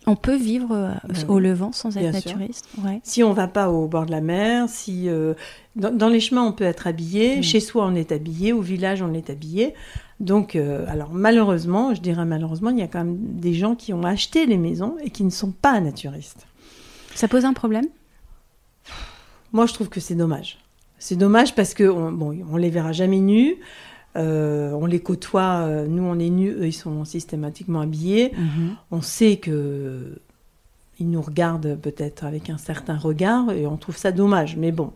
A: On peut vivre au Levant sans être naturiste ? Ouais.
B: Si on ne va pas au bord de la mer, si dans les chemins, on peut être habillé, chez soi, on est habillé, au village, on est habillé. Donc, alors malheureusement, il y a quand même des gens qui ont acheté les maisons et qui ne sont pas naturistes.
A: Ça pose un problème ?
B: Moi, je trouve que c'est dommage. C'est dommage parce qu'on les verra jamais nus. On les côtoie, nous on est nus, eux ils sont systématiquement habillés. On sait qu'ils nous regardent peut-être avec un certain regard et on trouve ça dommage. Mais bon,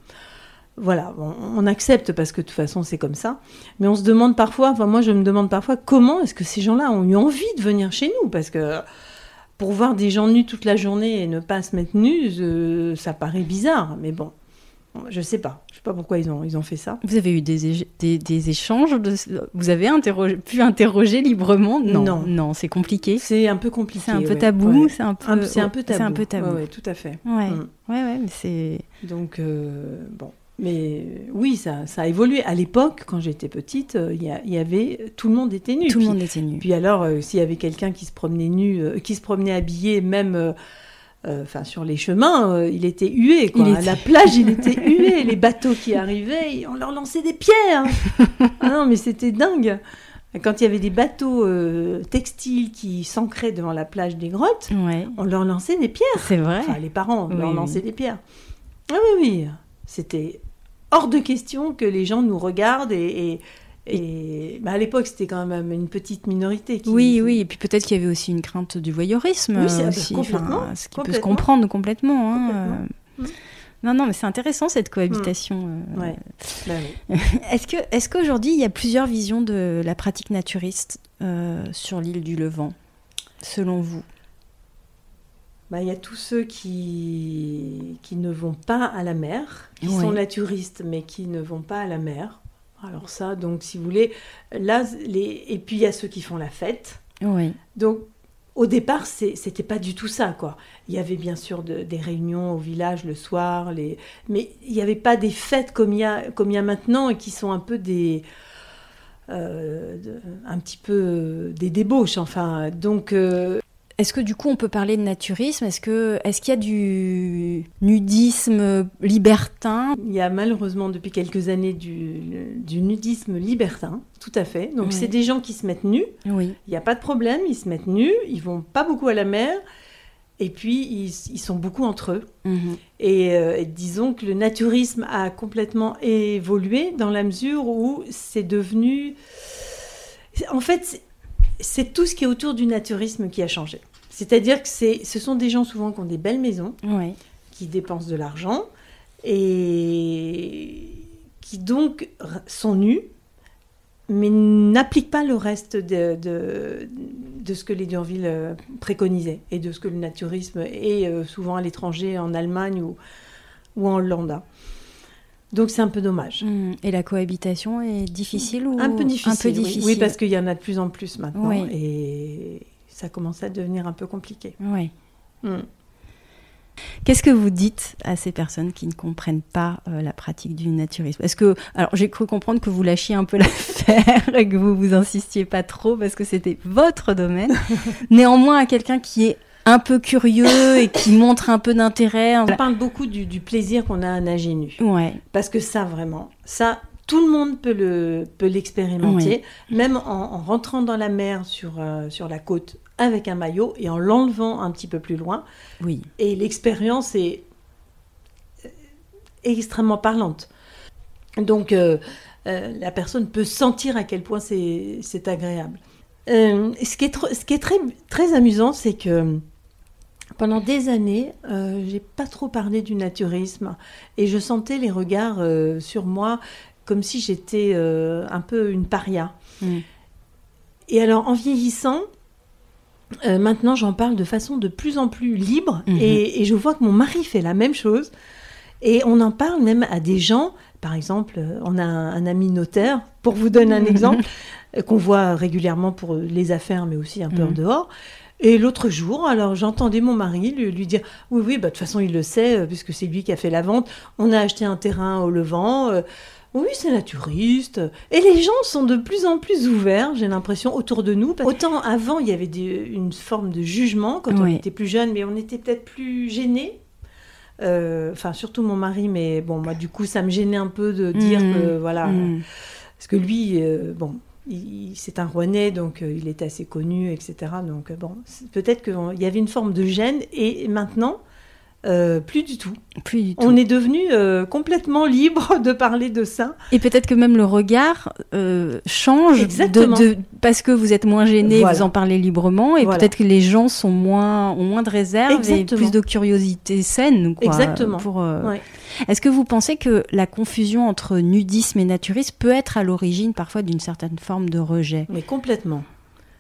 B: voilà, on accepte parce que de toute façon c'est comme ça. Mais on se demande parfois, moi je me demande parfois comment est-ce que ces gens-là ont eu envie de venir chez nous, parce que pour voir des gens nus toute la journée et ne pas se mettre nus, ça paraît bizarre. Mais bon. Je sais pas pourquoi ils ont fait ça.
A: Vous avez eu des échanges vous avez pu interroger librement ? Non, c'est compliqué.
B: C'est un peu compliqué.
A: C'est un peu tabou.
B: Ouais.
A: C'est un peu tabou.
B: Oui, tout à fait.
A: Ouais, mais c'est...
B: Donc, bon. Mais oui, ça a évolué. À l'époque, quand j'étais petite, tout le monde était nu.
A: Tout le monde était nu.
B: Puis alors, s'il y avait quelqu'un qui se promenait nu, qui se promenait habillé, même... sur les chemins, il était hué. À la plage, il était hué. Les bateaux qui arrivaient, on leur lançait des pierres. Ah non, mais c'était dingue. Quand il y avait des bateaux textiles qui s'ancraient devant la plage des grottes, on leur lançait des pierres.
A: C'est vrai.
B: Enfin, les parents leur lançaient des pierres. Ah oui. C'était hors de question que les gens nous regardent et à l'époque, c'était quand même une petite minorité.
A: Oui, et puis peut-être qu'il y avait aussi une crainte du voyeurisme.
B: Oui, c'est
A: aussi,
B: complètement.
A: Ce qui peut se comprendre complètement. Non, mais c'est intéressant cette cohabitation.
B: Oui.
A: Est-ce qu'aujourd'hui, il y a plusieurs visions de la pratique naturiste sur l'île du Levant, selon vous ?
B: Il y a tous ceux qui ne vont pas à la mer, qui sont naturistes, mais qui ne vont pas à la mer. Alors ça, donc si vous voulez, là, et puis il y a ceux qui font la fête.
A: Oui. Donc
B: au départ, c'était pas du tout ça, quoi. Il y avait bien sûr des réunions au village le soir, mais il n'y avait pas des fêtes comme il y a maintenant et qui sont un peu des débauches, enfin. Donc
A: est-ce que du coup on peut parler de naturisme ? Est-ce qu'il y a du nudisme libertin ?
B: Il y a malheureusement depuis quelques années du nudisme libertin, tout à fait. Donc c'est des gens qui se mettent nus, il n'y a pas de problème, ils se mettent nus, ils vont pas beaucoup à la mer, et puis ils sont beaucoup entre eux. Et disons que le naturisme a complètement évolué dans la mesure où c'est devenu... En fait, c'est tout ce qui est autour du naturisme qui a changé. C'est-à-dire que ce sont des gens souvent qui ont des belles maisons, qui dépensent de l'argent et qui donc sont nus, mais n'appliquent pas le reste de ce que les Durville préconisaient et de ce que le naturisme est souvent à l'étranger, en Allemagne ou en Hollande. Donc c'est un peu dommage.
A: Et la cohabitation est difficile ou
B: un peu difficile. Oui, parce qu'il y en a de plus en plus maintenant et ça commence à devenir un peu compliqué.
A: Oui. Qu'est-ce que vous dites à ces personnes qui ne comprennent pas la pratique du naturisme ? Alors j'ai cru comprendre que vous lâchiez un peu l'affaire et que vous insistiez pas trop parce que c'était votre domaine. Néanmoins, à quelqu'un qui est un peu curieux et qui montrent un peu d'intérêt.
B: On parle beaucoup du plaisir qu'on a à nager nu.
A: Ouais.
B: Parce que ça, vraiment, ça, tout le monde peut l'expérimenter, même en rentrant dans la mer sur la côte avec un maillot et en l'enlevant un petit peu plus loin.
A: Oui.
B: Et l'expérience est extrêmement parlante. Donc, la personne peut sentir à quel point c'est agréable. Ce qui est très, très amusant, c'est que pendant des années, j'ai pas trop parlé du naturisme et je sentais les regards sur moi comme si j'étais un peu une paria. Et alors, en vieillissant, maintenant, j'en parle de façon de plus en plus libre et je vois que mon mari fait la même chose. Et on en parle même à des gens. Par exemple, on a un ami notaire, pour vous donner un exemple, qu'on voit régulièrement pour les affaires, mais aussi un peu en dehors. Et l'autre jour, alors j'entendais mon mari lui dire « Oui, de toute façon, il le sait, puisque c'est lui qui a fait la vente. On a acheté un terrain au Levant. Oui, c'est naturiste. » Et les gens sont de plus en plus ouverts, j'ai l'impression, autour de nous. Autant avant, il y avait une forme de jugement quand on était plus jeune, mais on était peut-être plus gênés. Enfin, surtout mon mari, mais bon, moi, du coup, ça me gênait un peu de dire que, voilà, parce que lui, c'est un Rouennais, donc il était assez connu, etc. Donc, bon, peut-être qu'il y avait une forme de gêne, et maintenant, plus du tout.
A: Plus du tout.
B: On est devenu complètement libre de parler de ça.
A: Et peut-être que même le regard change parce que vous êtes moins gêné, vous en parlez librement, et peut-être que les gens ont moins de réserve et plus de curiosité saine. Quoi,
B: exactement.
A: Est-ce que vous pensez que la confusion entre nudisme et naturisme peut être à l'origine parfois d'une certaine forme de rejet ?
B: Mais complètement.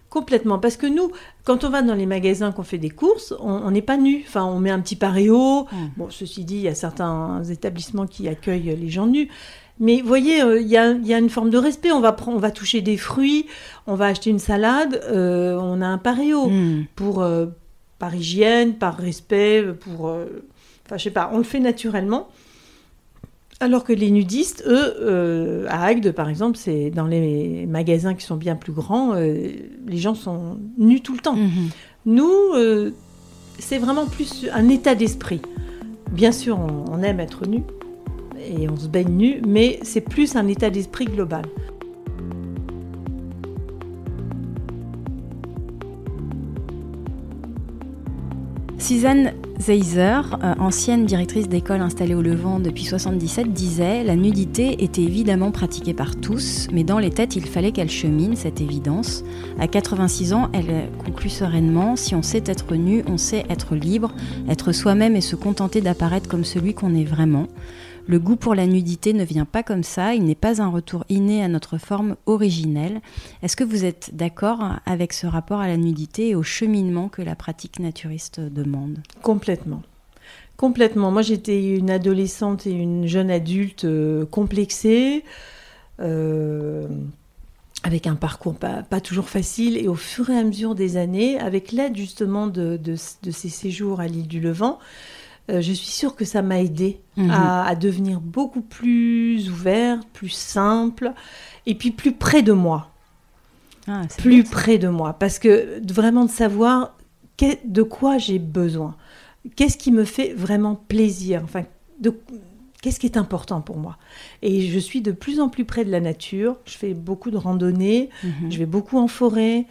B: Complètement, parce que nous, quand on va dans les magasins, qu'on fait des courses, on n'est pas nus. Enfin, on met un petit paréo. Bon, ceci dit, il y a certains établissements qui accueillent les gens nus. Mais vous voyez, il y a une forme de respect. On va toucher des fruits, on va acheter une salade, on a un paréo par hygiène, par respect, enfin, je sais pas, on le fait naturellement. Alors que les nudistes, eux, à Agde, par exemple, c'est dans les magasins qui sont bien plus grands, les gens sont nus tout le temps. Nous, c'est vraiment plus un état d'esprit. Bien sûr, on aime être nus et on se baigne nus, mais c'est plus un état d'esprit global.
A: Suzanne Zeiser, ancienne directrice d'école installée au Levant depuis 1977, disait « La nudité était évidemment pratiquée par tous, mais dans les têtes, il fallait qu'elle chemine, cette évidence. À 86 ans, elle conclut sereinement « Si on sait être nu, on sait être libre, être soi-même et se contenter d'apparaître comme celui qu'on est vraiment. » Le goût pour la nudité ne vient pas comme ça, il n'est pas un retour inné à notre forme originelle. Est-ce que vous êtes d'accord avec ce rapport à la nudité et au cheminement que la pratique naturiste demande ?
B: Complètement. Complètement. Moi, j'étais une adolescente et une jeune adulte complexée, avec un parcours pas toujours facile. Et au fur et à mesure des années, avec l'aide justement de ces séjours à l'île du Levant, je suis sûre que ça m'a aidée à devenir beaucoup plus ouverte, plus simple, et puis plus près de moi. Plus près de moi. Parce que vraiment de savoir de quoi j'ai besoin. Qu'est-ce qui me fait vraiment plaisir ? Enfin, qu'est-ce qui est important pour moi ? Et je suis de plus en plus près de la nature. Je fais beaucoup de randonnées. Je vais beaucoup en forêt,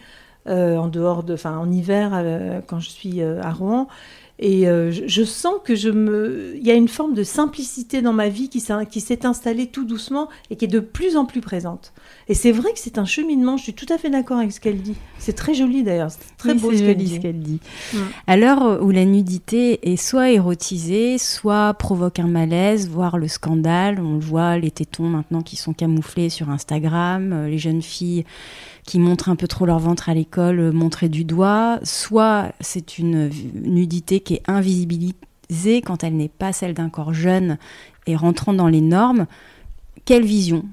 B: en hiver, quand je suis à Rouen. Et je sens que il y a une forme de simplicité dans ma vie qui s'est installée tout doucement et qui est de plus en plus présente. Et c'est vrai que c'est un cheminement, je suis tout à fait d'accord avec ce qu'elle dit. C'est très joli d'ailleurs, c'est très beau ce qu'elle dit.
A: À l'heure où la nudité est soit érotisée, soit provoque un malaise, voire le scandale, on le voit, les tétons maintenant qui sont camouflés sur Instagram, les jeunes filles qui montrent un peu trop leur ventre à l'école, montrées du doigt, soit c'est une nudité qui est invisibilisée quand elle n'est pas celle d'un corps jeune et rentrant dans les normes. Quelle vision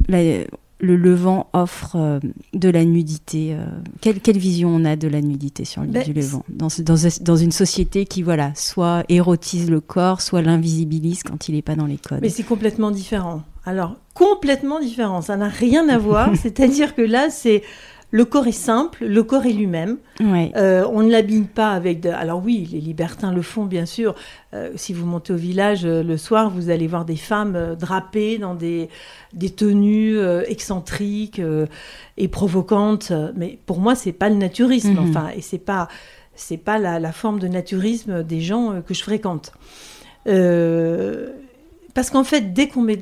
A: le Levant offre de la nudité quelle vision on a de la nudité sur l'île du Levant dans une société qui soit érotise le corps, soit l'invisibilise quand il n'est pas dans les codes.
B: Mais c'est complètement différent. Alors, complètement différent, ça n'a rien à voir. C'est-à-dire que là, c'est Le corps est simple, le corps est lui-même.
A: Ouais.
B: On ne l'habille pas avec... Alors oui, les libertins le font, bien sûr. Si vous montez au village, le soir, vous allez voir des femmes drapées dans des tenues excentriques et provocantes. Mais pour moi, c'est pas le naturisme. Enfin, et c'est pas la forme de naturisme des gens que je fréquente. Parce qu'en fait, dès qu'on met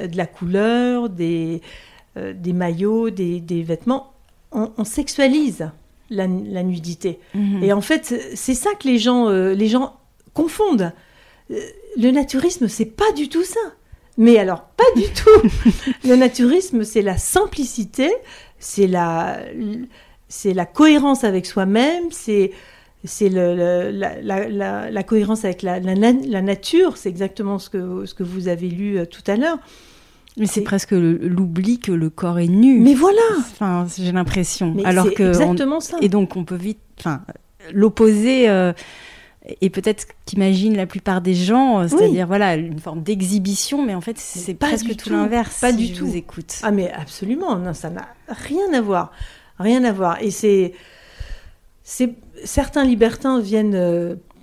B: de la couleur, des maillots, des vêtements, on sexualise la nudité. Et en fait, c'est ça que les gens confondent. Le naturisme, c'est pas du tout ça. Mais alors, pas du tout. Le naturisme, c'est la simplicité, c'est la cohérence avec soi-même, c'est la cohérence avec la nature. C'est exactement ce que vous avez lu tout à l'heure.
A: Mais c'est presque l'oubli que le corps est nu.
B: Mais voilà.
A: Enfin, j'ai l'impression.
B: Mais
A: alors
B: c'est
A: que
B: exactement ça.
A: Et donc on peut vite, l'opposé. Et peut-être qu'imagine la plupart des gens, c'est-à-dire voilà une forme d'exhibition, mais en fait c'est presque tout l'inverse.
B: Pas
A: si
B: du
A: je
B: tout.
A: vous écoute.
B: Ah mais absolument. Non, ça n'a rien à voir. Rien à voir. Et certains libertins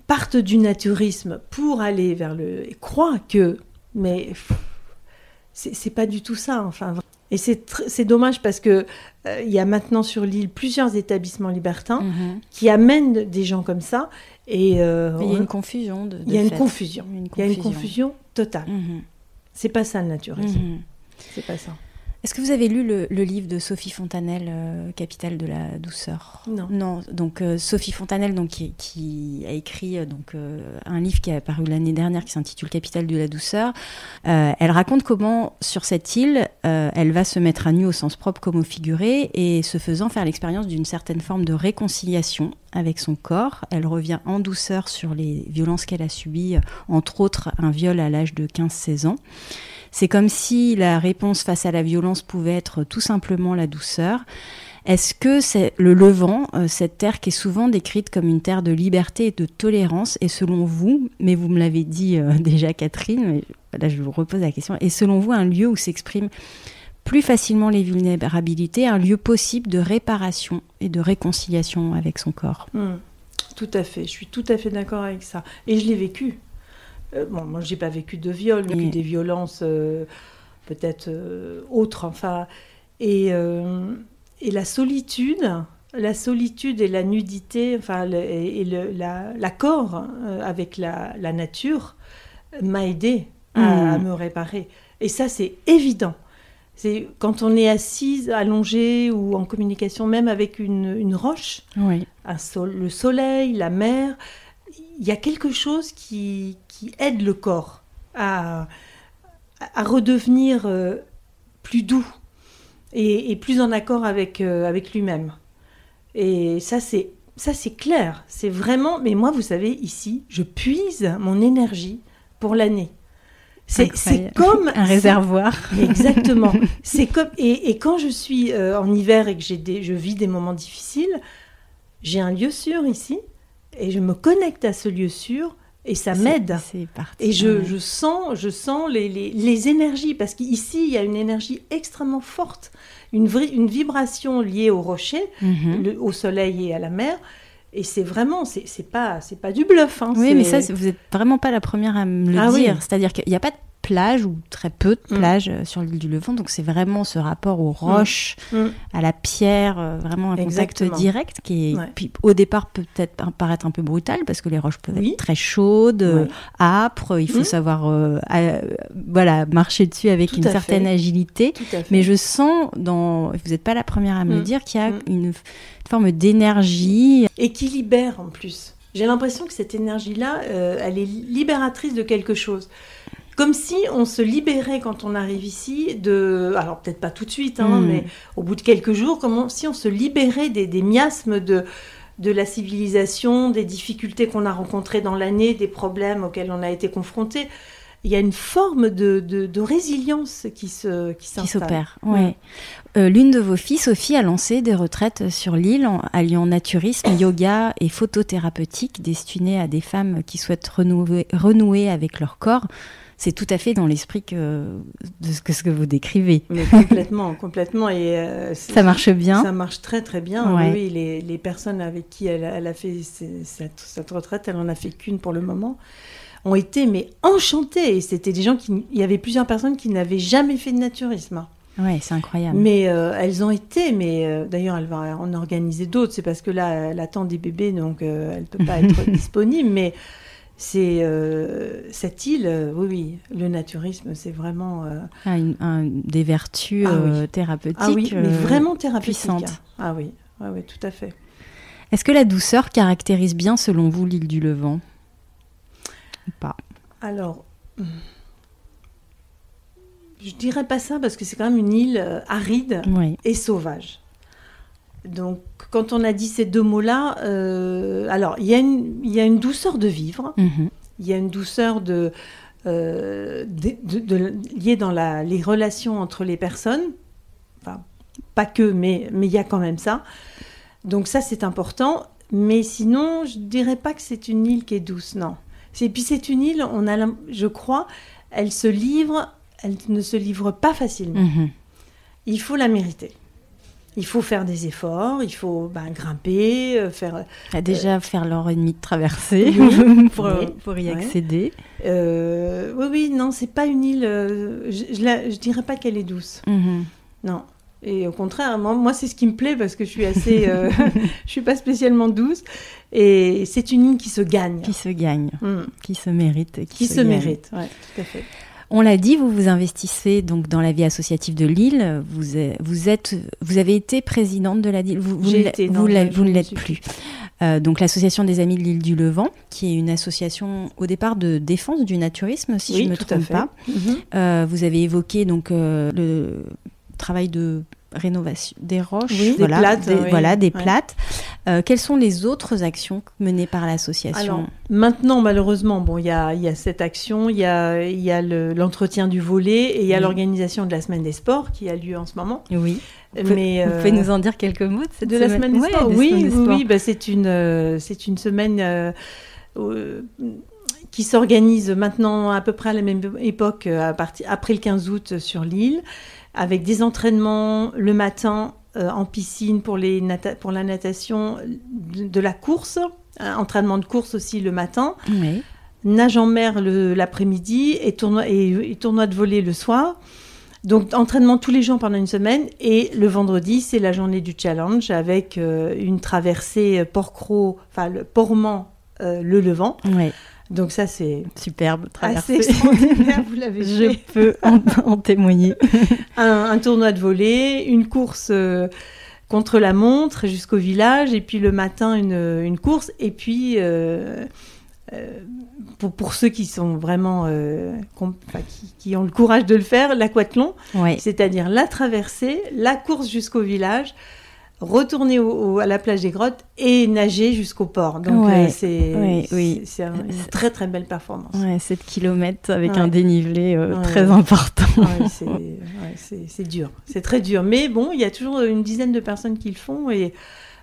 B: partent du naturisme pour aller vers et croient que, mais c'est pas du tout ça. Enfin, et c'est dommage parce que il y a maintenant sur l'île plusieurs établissements libertins qui amènent des gens comme ça. Et il y a
A: une confusion.
B: Il y a une confusion totale. C'est pas ça le naturisme. C'est pas ça.
A: Est-ce que vous avez lu le livre de Sophie Fontanelle, Capitale de la douceur ? Non. Donc Sophie Fontanelle, donc qui a écrit un livre qui est apparu l'année dernière, qui s'intitule Capitale de la douceur. Elle raconte comment sur cette île, elle va se mettre à nu au sens propre comme au figuré, et ce faisant faire l'expérience d'une certaine forme de réconciliation avec son corps. Elle revient en douceur sur les violences qu'elle a subies, entre autres un viol à l'âge de 15-16 ans. C'est comme si la réponse face à la violence pouvait être tout simplement la douceur. Est-ce que c'est le Levant, cette terre qui est souvent décrite comme une terre de liberté et de tolérance, et selon vous, mais vous me l'avez dit déjà Catherine, mais là je vous repose la question, est selon vous un lieu où s'expriment plus facilement les vulnérabilités, un lieu possible de réparation et de réconciliation avec son corps ?
B: Tout à fait, je suis tout à fait d'accord avec ça. Et je l'ai vécu. Moi, je n'ai pas vécu de viol, j'ai vécu des violences peut-être autres. Enfin, et la solitude et la nudité, enfin, l'accord avec la nature m'a aidée à me réparer. Et ça, c'est évident. C'est quand on est assise, allongée ou en communication même avec une roche, le soleil, la mer, il y a quelque chose qui aide le corps à redevenir plus doux et plus en accord avec lui-même. Et ça c'est clair. C'est vraiment... Mais moi, vous savez, ici, je puise mon énergie pour l'année. C'est comme...
A: un réservoir.
B: Exactement. C'est comme... Et quand je suis en hiver et que je vis des moments difficiles, j'ai un lieu sûr ici, et je me connecte à ce lieu sûr, et ça m'aide.
A: C'est parti.
B: Et je sens les énergies, parce qu'ici, il y a une énergie extrêmement forte, une vibration liée au rocher, au soleil et à la mer. Et c'est vraiment, c'est pas du bluff. Hein,
A: oui, mais ça, vous n'êtes vraiment pas la première à me le dire. Oui. C'est-à-dire qu'il n'y a pas de plage ou très peu de plage sur l'île du Levant, donc c'est vraiment ce rapport aux roches, à la pierre, vraiment un contact direct qui est, puis, au départ peut-être paraître un peu brutal parce que les roches peuvent être très chaudes, âpres, il faut savoir marcher dessus avec une certaine agilité, mais je sens, vous n'êtes pas la première à me le dire, qu'il y a une forme d'énergie.
B: Et qui libère en plus. J'ai l'impression que cette énergie-là, elle est libératrice de quelque chose. Comme si on se libérait quand on arrive ici alors peut-être pas tout de suite, mais au bout de quelques jours, comme si on se libérait des miasmes de la civilisation, des difficultés qu'on a rencontrées dans l'année, des problèmes auxquels on a été confrontés. Il y a une forme de résilience qui s'installe.
A: Qui s'opère, oui. L'une de vos filles, Sophie, a lancé des retraites sur l'île alliant naturisme, yoga et photothérapeutique destinées à des femmes qui souhaitent renouer avec leur corps. c'est tout à fait dans l'esprit de ce que vous décrivez.
B: Mais complètement. Et
A: ça marche bien.
B: Ça marche très très bien.
A: Ouais.
B: Oui, les personnes avec qui elle a fait cette retraite, elle en a fait qu'une pour le moment, ont été mais enchantées. Et c'était des gens il y avait plusieurs personnes qui n'avaient jamais fait de naturisme.
A: Ouais, c'est incroyable.
B: Mais elles ont été, d'ailleurs elle va en organiser d'autres. C'est parce que là, elle attend des bébés, donc elle peut pas être disponible. Mais c'est cette île, oui, le naturisme, c'est vraiment
A: des vertus thérapeutiques.
B: Ah oui, mais vraiment thérapeutiques.
A: Puissantes.
B: Ah oui, tout à fait.
A: Est-ce que la douceur caractérise bien, selon vous, l'île du Levant ou pas?
B: Alors, je dirais pas ça parce que c'est quand même une île aride et sauvage. Donc, quand on a dit ces deux mots-là, alors il y a une douceur de vivre, il y a une douceur liée dans les relations entre les personnes, enfin pas que, mais il y a quand même ça. Donc ça c'est important, mais sinon je dirais pas que c'est une île qui est douce, non. Et puis c'est une île, je crois, elle ne se livre pas facilement. Il faut la mériter. Il faut faire des efforts, il faut grimper, faire...
A: faire l'heure et demie de traversée pour y accéder.
B: Oui, non, c'est pas une île... je dirais pas qu'elle est douce. Non. Et au contraire, moi, c'est ce qui me plaît parce que je suis assez... je suis pas spécialement douce. Et c'est une île qui se gagne.
A: Qui se gagne, qui se mérite.
B: Qui se mérite, oui, tout à fait.
A: On l'a dit, vous investissez donc dans la vie associative de l'île. Vous avez été présidente de la île. Vous ne l'êtes plus. Donc l'association des Amis de l'île du Levant, qui est une association au départ de défense du naturisme, si je ne me trompe pas. Vous avez évoqué donc le travail de rénovation des roches, des plates. Quelles sont les autres actions menées par l'association?
B: Alors, maintenant, malheureusement, il y a cette action, il y a l'entretien du volet et il y a l'organisation de la semaine des sports qui a lieu en ce moment.
A: Oui. Vous pouvez nous en dire quelques mots de
B: la semaine des sports? Oui, c'est une semaine qui s'organise maintenant à peu près à la même époque, après le 15 août sur l'île, avec des entraînements le matin en piscine pour la natation, de la course, entraînement de course aussi le matin, nage en mer l'après-midi et tournoi de volley le soir. Donc entraînement tous les jours pendant une semaine, et le vendredi c'est la journée du challenge avec une traversée le Portman, le Levant. Donc ça, c'est
A: superbe, traversée.
B: Assez extraordinaire, vous l'avez fait.
A: Je peux en témoigner.
B: Un tournoi de volley, une course contre la montre jusqu'au village, et puis le matin, une course, et puis pour ceux qui sont vraiment qui ont le courage de le faire, l'aquathlon, c'est-à-dire la traversée, la course jusqu'au village, retourner à la plage des Grottes et nager jusqu'au port. Donc c'est une très très belle performance.
A: 7 km avec un dénivelé très important.
B: C'est dur, c'est très dur. Mais bon, il y a toujours une dizaine de personnes qui le font, et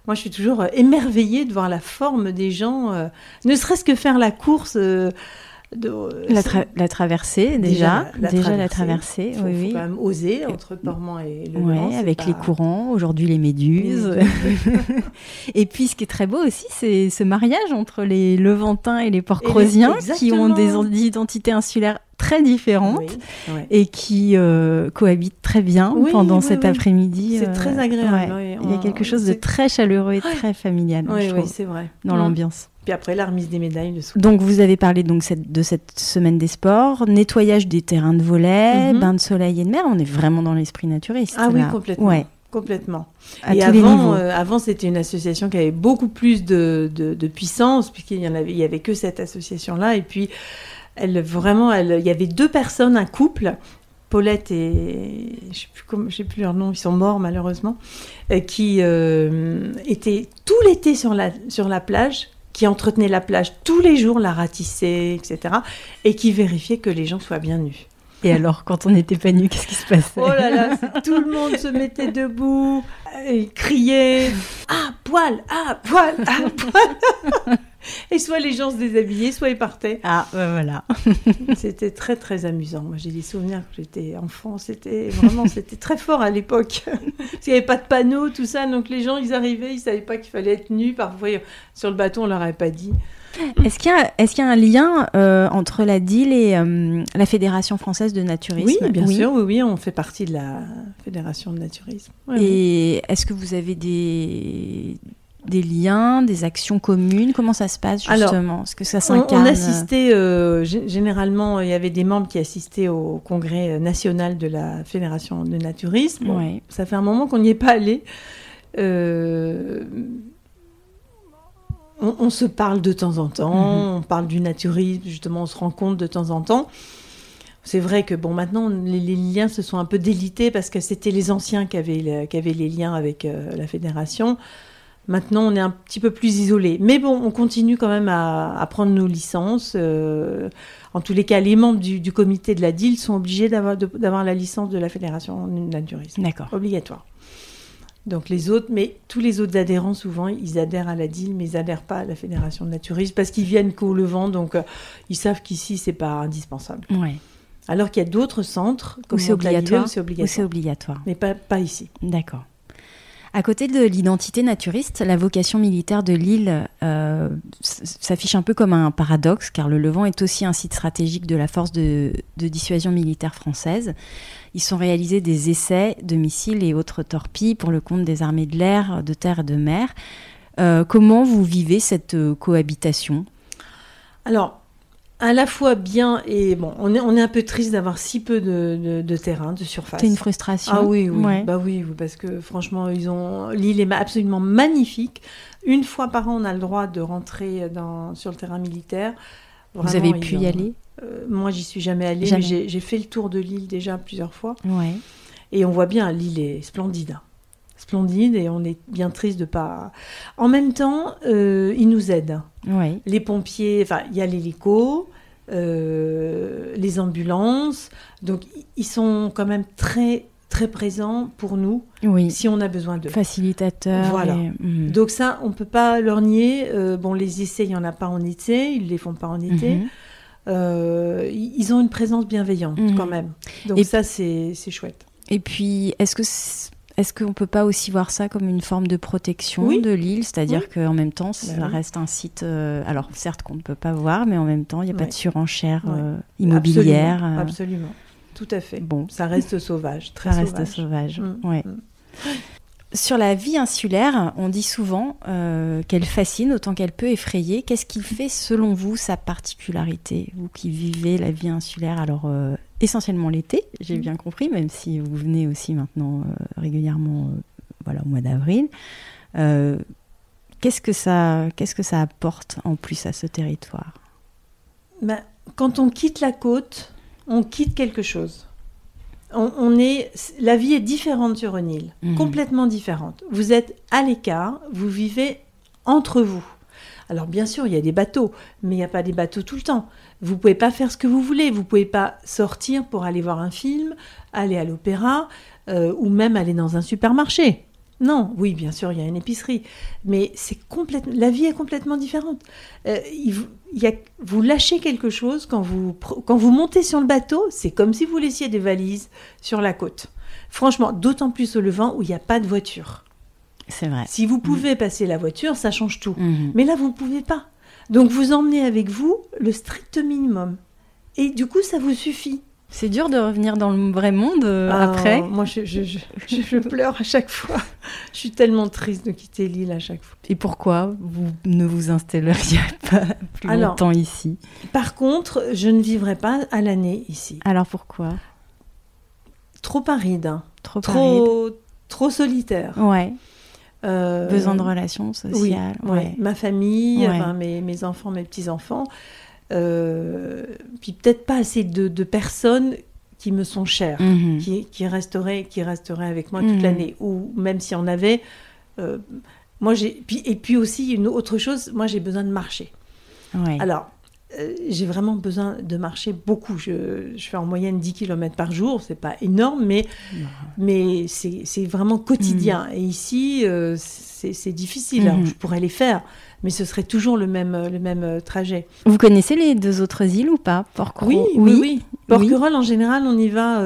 B: moi je suis toujours émerveillée de voir la forme des gens, ne serait-ce que faire la course...
A: la traversée, déjà la traversée.
B: Il faut quand même oser entre Portman et le Levant.
A: Avec les courants, aujourd'hui les méduses. Et puis ce qui est très beau aussi, c'est ce mariage entre les Levantins et les Port-Creusiens, qui ont des identités insulaires très différentes et qui cohabitent très bien pendant cet après-midi.
B: C'est très agréable.
A: Il y a quelque chose de très chaleureux et très familial, je trouve,
B: c'est vrai.
A: Dans l'ambiance.
B: Puis après, la remise des médailles le soir.
A: Donc, vous avez parlé de cette semaine des sports, nettoyage des terrains de volley, bains de soleil et de mer. On est vraiment dans l'esprit naturiste.
B: Ah oui, complètement. Ouais. Complètement. Et avant, c'était une association qui avait beaucoup plus de puissance, puisqu'il y avait que cette association-là. Et puis, il y avait 2 personnes, un couple, Paulette et je sais plus leur nom, ils sont morts malheureusement, qui étaient tout l'été sur la plage, qui entretenait la plage tous les jours, la ratissaient, etc. Et qui vérifiait que les gens soient bien nus.
A: Et alors, quand on n'était pas nus, qu'est-ce qui se passait?
B: Oh là là, tout le monde se mettait debout, et criait « Ah, poil ! Ah, poil ! Ah, poil !» Et soit les gens se déshabillaient, soit ils partaient.
A: Ah, voilà.
B: C'était très, très amusant. Moi, j'ai des souvenirs que j'étais enfant. C'était très fort à l'époque. Parce qu'il n'y avait pas de panneaux, tout ça. Donc, les gens, ils arrivaient, ils ne savaient pas qu'il fallait être nus. Parfois, sur le bateau, on ne leur avait pas dit.
A: Est-ce qu'il y a un lien entre la DIL et la Fédération française de naturisme ?
B: Oui, bien sûr. Oui, on fait partie de la Fédération de naturisme.
A: Oui, et est-ce que vous avez des liens, des actions communes ? Comment ça se passe justement ? Est-ce que ça s'incarne ?
B: On assistait, généralement, il y avait des membres qui assistaient au congrès national de la Fédération de naturisme. Bon,
A: ouais.
B: Ça fait un moment qu'on n'y est pas allé. On se parle de temps en temps, on parle du naturisme, justement, on se rencontre de temps en temps. C'est vrai que maintenant, les liens se sont un peu délités parce que c'était les anciens qui avaient les liens avec la fédération. Maintenant, on est un petit peu plus isolés. Mais bon, on continue quand même à prendre nos licences. En tous les cas, les membres du comité de la DIL sont obligés d'avoir la licence de la fédération de naturisme.
A: D'accord.
B: Obligatoire. Donc tous les autres adhérents, souvent, ils adhèrent à la DIL, mais ils n'adhèrent pas à la Fédération de naturisme parce qu'ils viennent qu'au Levant, donc ils savent qu'ici, c'est pas indispensable.
A: Ouais.
B: Alors qu'il y a d'autres centres, comme
A: c'est obligatoire.
B: Où c'est obligatoire.
A: Où c'est obligatoire.
B: Mais pas ici.
A: D'accord. À côté de l'identité naturiste, la vocation militaire de l'île s'affiche un peu comme un paradoxe, car le Levant est aussi un site stratégique de la force de dissuasion militaire française. Ils sont réalisés des essais de missiles et autres torpilles pour le compte des armées de l'air, de terre et de mer. Comment vous vivez cette cohabitation ?
B: Alors, à la fois bien et bon, on est un peu triste d'avoir si peu de terrain, de surface.
A: C'est une frustration.
B: Ah oui,
A: ouais.
B: Bah oui, parce que franchement, l'île est absolument magnifique. Une fois par an, on a le droit de rentrer sur le terrain militaire.
A: Vraiment, vous avez pu y aller ?
B: Moi, j'y suis jamais allée, mais j'ai fait le tour de l'île déjà plusieurs fois.
A: Ouais.
B: Et on voit bien, l'île est splendide. Splendide, et on est bien triste de pas... En même temps, ils nous aident.
A: Ouais.
B: Les pompiers, enfin, il y a l'hélico, les ambulances. Donc, ils sont quand même très, très présents pour nous, si on a besoin d'eux.
A: Facilitateurs.
B: Voilà. Donc ça, on ne peut pas leur nier. Les essais, il n'y en a pas en été. Ils ne les font pas en été. Ils ont une présence bienveillante quand même. Donc ça, c'est chouette.
A: Et puis, est-ce qu'on ne peut pas aussi voir ça comme une forme de protection de l'île ? C'est-à-dire qu'en même temps, ça reste un site... alors, certes, qu'on ne peut pas voir, mais en même temps, il n'y a pas de surenchère immobilière.
B: Absolument. Tout à fait.
A: Bon.
B: Ça reste sauvage, très
A: sauvage.
B: Ça
A: reste sauvage, ouais. Sur la vie insulaire, on dit souvent qu'elle fascine autant qu'elle peut effrayer. Qu'est-ce qui fait, selon vous, sa particularité ? Vous qui vivez la vie insulaire, alors essentiellement l'été, j'ai bien compris, même si vous venez aussi maintenant régulièrement au mois d'avril. Qu'est-ce que ça apporte en plus à ce territoire ?
B: Quand on quitte la côte, on quitte quelque chose. La vie est différente sur une île, complètement différente. Vous êtes à l'écart, vous vivez entre vous. Alors bien sûr, il y a des bateaux, mais il n'y a pas des bateaux tout le temps. Vous ne pouvez pas faire ce que vous voulez. Vous ne pouvez pas sortir pour aller voir un film, aller à l'opéra, ou même aller dans un supermarché. Non, oui, bien sûr, il y a une épicerie, mais la vie est complètement différente. Vous lâchez quelque chose quand vous montez sur le bateau, c'est comme si vous laissiez des valises sur la côte. Franchement, d'autant plus au Levant où il n'y a pas de voiture.
A: C'est vrai.
B: Si vous pouvez passer la voiture, ça change tout. Mais là, vous ne pouvez pas. Donc, vous emmenez avec vous le strict minimum. Et du coup, ça vous suffit.
A: C'est dur de revenir dans le vrai monde après.
B: Moi, je pleure à chaque fois. Je suis tellement triste de quitter l'île à chaque fois.
A: Et pourquoi vous ne vous installeriez pas plus longtemps ici ?
B: Par contre, je ne vivrai pas à l'année ici.
A: Alors pourquoi ?
B: Trop aride. Trop solitaire.
A: Ouais. Besoin de relations sociales.
B: Oui, ouais. Ma famille, mes enfants, mes petits-enfants. Puis peut-être pas assez de personnes qui me sont chères, qui resteraient avec moi toute l'année, ou même si on avait et puis aussi une autre chose, moi j'ai besoin de marcher. Alors j'ai vraiment besoin de marcher beaucoup. Je fais en moyenne 10 km par jour, c'est pas énorme, mais c'est vraiment quotidien. Et ici, c'est difficile. Alors, je pourrais les faire, mais ce serait toujours le même trajet.
A: Vous connaissez les 2 autres îles ou pas? Porquerolles?
B: Oui. Porquerolles, en général, on y va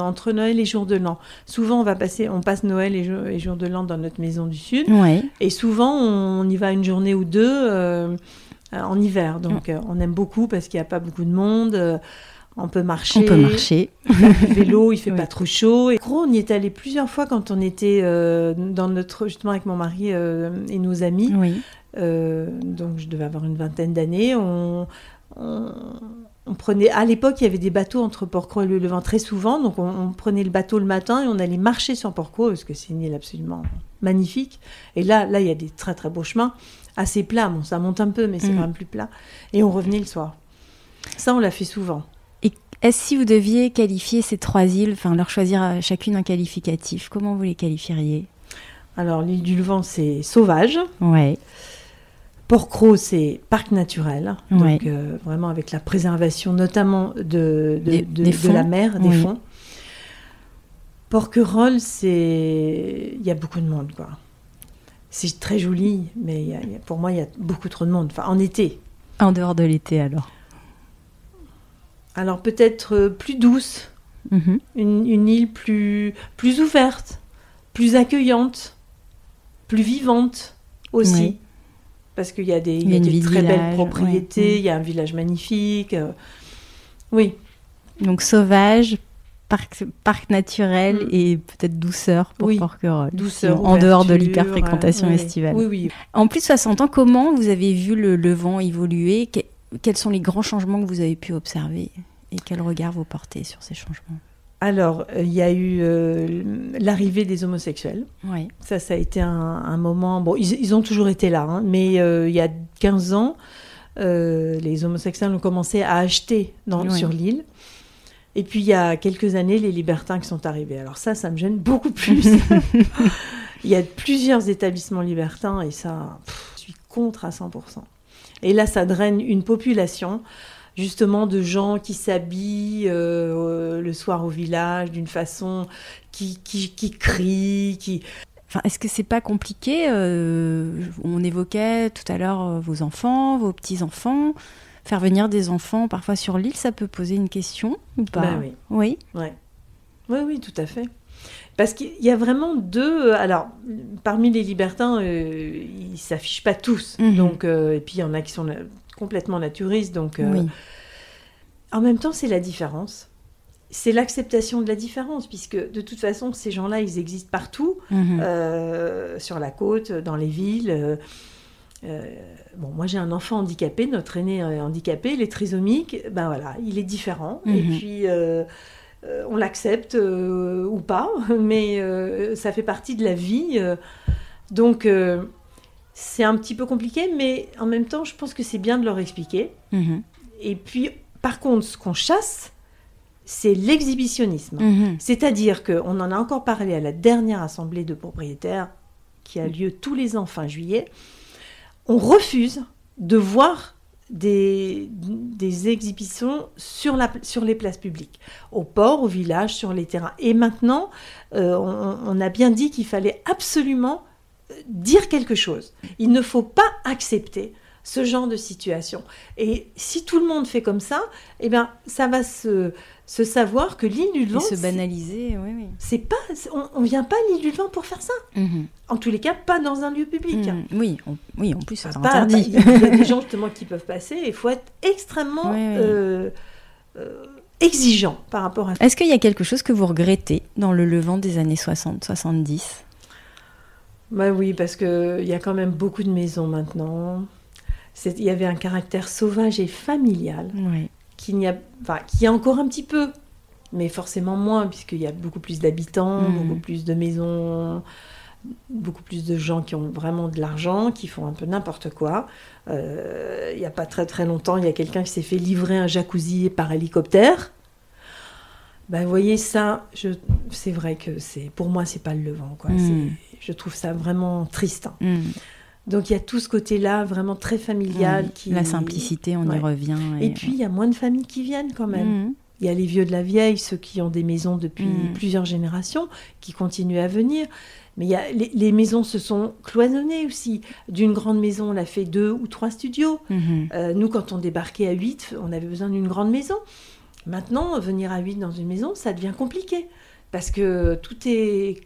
B: entre Noël et Jour de l'An. Souvent, on passe Noël et Jour de l'An dans notre maison du Sud.
A: Ouais.
B: Et souvent, on y va une journée ou 2 en hiver. Donc, on aime beaucoup parce qu'il n'y a pas beaucoup de monde. On peut marcher. Faire du vélo, il ne fait pas trop chaud. Et on y est allé plusieurs fois quand on était justement avec mon mari et nos amis.
A: Oui.
B: Donc, je devais avoir une vingtaine d'années. On prenait, à l'époque, il y avait des bateaux entre Porquerolles et le Levant très souvent, donc on prenait le bateau le matin et on allait marcher sur Porquerolles, parce que c'est une île absolument magnifique. Et là, il y a des très très beaux chemins, assez plats. Bon, ça monte un peu, mais c'est quand même plus plat. Et on revenait le soir. Ça, on l'a fait souvent.
A: Et est-ce si vous deviez qualifier ces 3 îles, enfin leur choisir chacune un qualificatif, comment vous les qualifieriez?
B: Alors, l'île du Levant, c'est sauvage.
A: Ouais.
B: Porquerolles, c'est parc naturel, donc vraiment avec la préservation notamment de la mer, des fonds. Porquerolles, il y a beaucoup de monde, quoi. C'est très joli, mais pour moi, il y a beaucoup trop de monde. Enfin, en été.
A: En dehors de l'été, alors?
B: Alors, peut-être plus douce, une île plus ouverte, plus accueillante, plus vivante aussi.
A: Oui.
B: Parce qu'il y a des très belles propriétés, il y a un village magnifique. Oui.
A: Donc sauvage, parc naturel et peut-être douceur pour Porquerolles.
B: Douceur,
A: en dehors de l'hyper-fréquentation estivale.
B: Oui.
A: En plus de 60 ans, comment vous avez vu le Levant évoluer? Quels sont les grands changements que vous avez pu observer? Et quel regard vous portez sur ces changements?
B: Alors, il y a eu l'arrivée des homosexuels.
A: Oui.
B: Ça a été un moment... Bon, ils ont toujours été là, mais il y a 15 ans, les homosexuels ont commencé à acheter sur l'île. Et puis, il y a quelques années, les libertins qui sont arrivés. Alors ça me gêne beaucoup plus. Il y a plusieurs établissements libertins et ça, je suis contre à 100%. Et là, ça draine une population... justement de gens qui s'habillent le soir au village d'une façon qui crient,
A: Enfin, est-ce que c'est pas compliqué on évoquait tout à l'heure vos enfants, vos petits-enfants. Faire venir des enfants parfois sur l'île, ça peut poser une question ou pas?
B: Ben oui.
A: Oui.
B: Ouais. Oui, tout à fait. Parce qu'il y a vraiment 2... alors, parmi les libertins, ils ne s'affichent pas tous. Donc, et puis, il y en a qui sont complètement naturistes. Donc, en même temps, c'est la différence. C'est l'acceptation de la différence, puisque de toute façon, ces gens-là, ils existent partout, sur la côte, dans les villes. Bon, moi, j'ai un enfant handicapé, notre aîné est handicapé, il est trisomique. Ben voilà, il est différent. Et puis... on l'accepte ou pas, mais ça fait partie de la vie. Donc, c'est un petit peu compliqué, mais en même temps, je pense que c'est bien de leur expliquer. Et puis, par contre, ce qu'on chasse, c'est l'exhibitionnisme. C'est-à-dire qu'on en a encore parlé à la dernière assemblée de propriétaires, qui a lieu tous les ans fin juillet. On refuse de voir des exhibitions sur les places publiques, au port, au village, sur les terrains. Et maintenant, on a bien dit qu'il fallait absolument dire quelque chose. Il ne faut pas accepter ce genre de situation. Et si tout le monde fait comme ça, eh bien, ça va se savoir que l'île du Levant...
A: Et se banaliser, oui.
B: C'est pas, on vient pas à l'île du Levant pour faire ça. En tous les cas, pas dans un lieu public.
A: Oui, en plus, c'est interdit.
B: Il y a des gens justement qui peuvent passer, et il faut être extrêmement exigeant par rapport à ça.
A: Est-ce qu'il y a quelque chose que vous regrettez dans le Levant des années 60-70 ?
B: Bah oui, parce qu'il y a quand même beaucoup de maisons maintenant. Il y avait un caractère sauvage et familial qu'il y a encore un petit peu, mais forcément moins, puisqu'il y a beaucoup plus d'habitants, beaucoup plus de maisons, beaucoup plus de gens qui ont vraiment de l'argent, qui font un peu n'importe quoi. Il n'y a pas très très longtemps, il y a quelqu'un qui s'est fait livrer un jacuzzi par hélicoptère. Ben, vous voyez, ça, c'est vrai que pour moi, c'est pas le Levant, quoi. Je trouve ça vraiment triste. Donc il y a tout ce côté-là vraiment très familial.
A: La simplicité, on y revient.
B: Et puis il y a moins de familles qui viennent quand même. Il y a les vieux de la vieille, ceux qui ont des maisons depuis plusieurs générations, qui continuent à venir. Mais il y a, les maisons se sont cloisonnées aussi. D'une grande maison, on a fait 2 ou 3 studios. Nous, quand on débarquait à 8, on avait besoin d'une grande maison. Maintenant, venir à 8 dans une maison, ça devient compliqué. Parce que tout est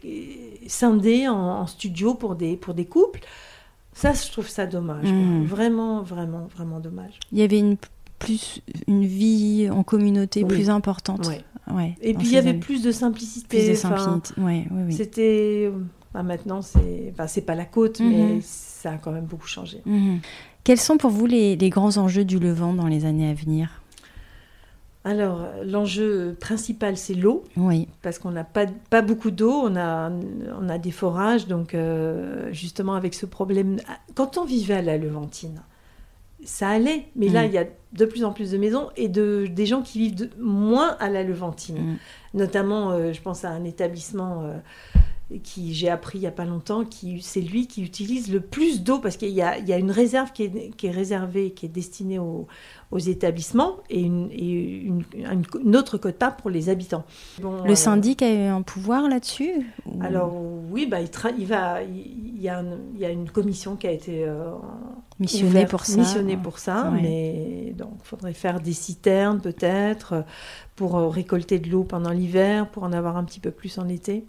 B: scindé en studio pour des couples. Ça, je trouve ça dommage. Vraiment, vraiment, vraiment dommage.
A: Il y avait une vie en communauté plus importante. Ouais,
B: et puis il y avait plus de simplicité.
A: Plus de simplicité, oui.
B: C'était... maintenant, c'est pas la côte, mais ça a quand même beaucoup changé.
A: Quels sont pour vous les grands enjeux du Levant dans les années à venir ?
B: Alors, l'enjeu principal, c'est l'eau.
A: Oui.
B: Parce qu'on n'a pas beaucoup d'eau, on a des forages, donc justement avec ce problème... Quand on vivait à la Levantine, ça allait, mais là, il y a de plus en plus de maisons et des gens qui vivent moins à la Levantine. Notamment, je pense à un établissement... j'ai appris il n'y a pas longtemps, c'est lui qui utilise le plus d'eau, parce qu'il y a une réserve qui est réservée, qui est destinée aux établissements, et une autre quota pour les habitants. Bon,
A: le syndic a eu un pouvoir là-dessus ?
B: Alors oui, il y a une commission qui a été
A: missionnée pour ça,
B: mais donc il faudrait faire des citernes peut-être, pour récolter de l'eau pendant l'hiver, pour en avoir un petit peu plus en été.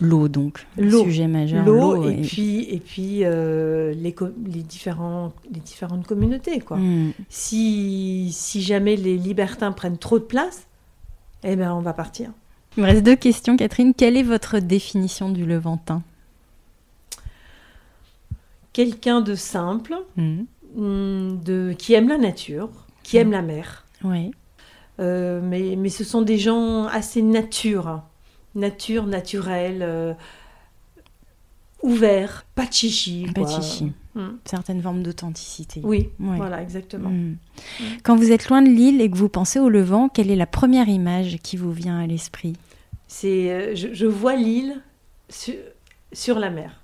A: L'eau, donc, le sujet majeur.
B: L'eau, et puis les différentes communautés, quoi. Si jamais les libertins prennent trop de place, on va partir.
A: Il me reste 2 questions, Catherine. Quelle est votre définition du Levantin ?
B: Quelqu'un de simple, qui aime la nature, qui aime la mer.
A: Oui.
B: Mais ce sont des gens assez naturelle, ouvert, pas de chichi.
A: Pas de chichi. Certaines formes d'authenticité.
B: Oui, voilà, exactement.
A: Quand vous êtes loin de l'île et que vous pensez au Levant, quelle est la première image qui vous vient à l'esprit ?
B: Je vois l'île sur la mer.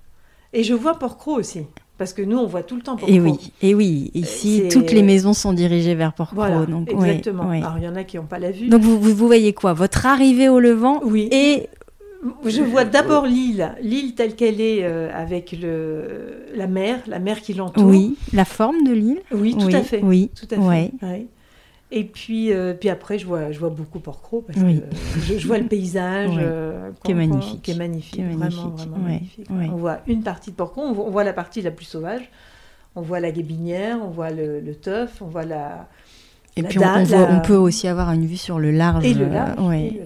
B: Et je vois Porquerolles aussi. Parce que nous, on voit tout le temps Porquerolles.
A: Et oui, ici, toutes les maisons sont dirigées vers Porquerolles.
B: Voilà,
A: donc,
B: exactement. Alors, il y en a qui n'ont pas la vue.
A: Donc, vous voyez quoi ? Votre arrivée au Levant et...
B: Je vois d'abord l'île telle qu'elle est, avec la mer qui l'entoure.
A: Oui, la forme de l'île.
B: Oui, tout à fait.
A: Oui,
B: tout à fait. Ouais. Et puis après, je vois beaucoup Porquerolles, parce que je vois le paysage
A: qui est magnifique.
B: Vraiment, vraiment magnifique. Ouais. On voit une partie de Porquerolles, on voit la partie la plus sauvage, on voit la guébinière, on voit le teuf, on voit la...
A: Et puis on peut aussi avoir une vue sur le large.
B: Et le large.
A: Oui.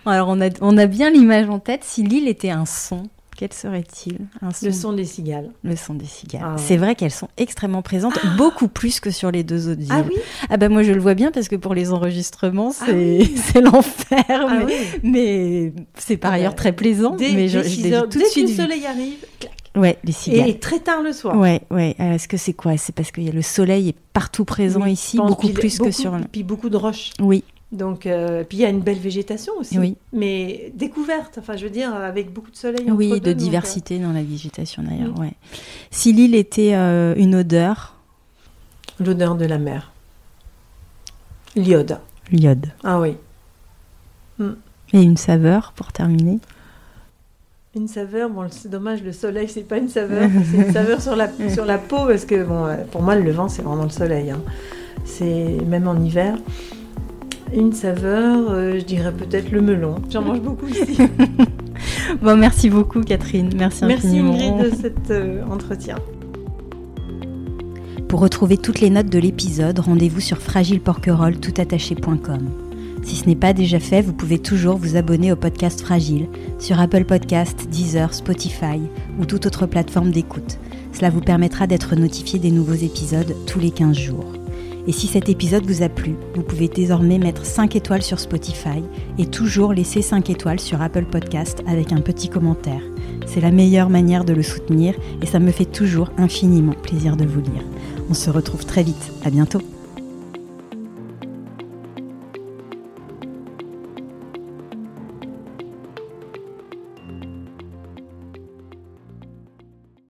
A: Alors on a bien l'image en tête. Si l'île était un son, quel serait-il ?
B: Le son des cigales.
A: Le son des cigales. C'est vrai qu'elles sont extrêmement présentes, beaucoup plus que sur les 2 autres îles.
B: Ah oui ?
A: Ah bah moi je le vois bien, parce que pour les enregistrements c'est l'enfer, mais c'est par ailleurs très plaisant.
B: Dès que le soleil arrive, clac.
A: Ouais, les cigales.
B: Et très tard le soir.
A: Ouais. Est-ce que c'est quoi ? C'est parce que le soleil est partout présent ici, beaucoup plus que sur...
B: Puis beaucoup de roches.
A: Oui.
B: Donc, puis il y a une belle végétation aussi.
A: Oui.
B: Mais découverte, enfin je veux dire, avec beaucoup de soleil.
A: Oui, de diversité dans la végétation d'ailleurs, ouais. Si l'île était une odeur ?
B: L'odeur de la mer. L'iode. Ah oui.
A: Et une saveur, pour terminer ?
B: Une saveur, c'est dommage, le soleil, c'est pas une saveur, c'est une saveur sur la peau, parce que pour moi, le Levant, c'est vraiment le soleil. C'est même en hiver. Une saveur, je dirais peut-être le melon. J'en mange beaucoup ici.
A: Bon, merci beaucoup, Catherine. Merci infiniment.
B: Merci Ingrid de cet entretien.
A: Pour retrouver toutes les notes de l'épisode, rendez-vous sur fragileporquerolles.com. Si ce n'est pas déjà fait, vous pouvez toujours vous abonner au podcast Fragile sur Apple Podcasts, Deezer, Spotify ou toute autre plateforme d'écoute. Cela vous permettra d'être notifié des nouveaux épisodes tous les 15 jours. Et si cet épisode vous a plu, vous pouvez désormais mettre 5 étoiles sur Spotify et toujours laisser 5 étoiles sur Apple Podcasts avec un petit commentaire. C'est la meilleure manière de le soutenir et ça me fait toujours infiniment plaisir de vous lire. On se retrouve très vite. À bientôt.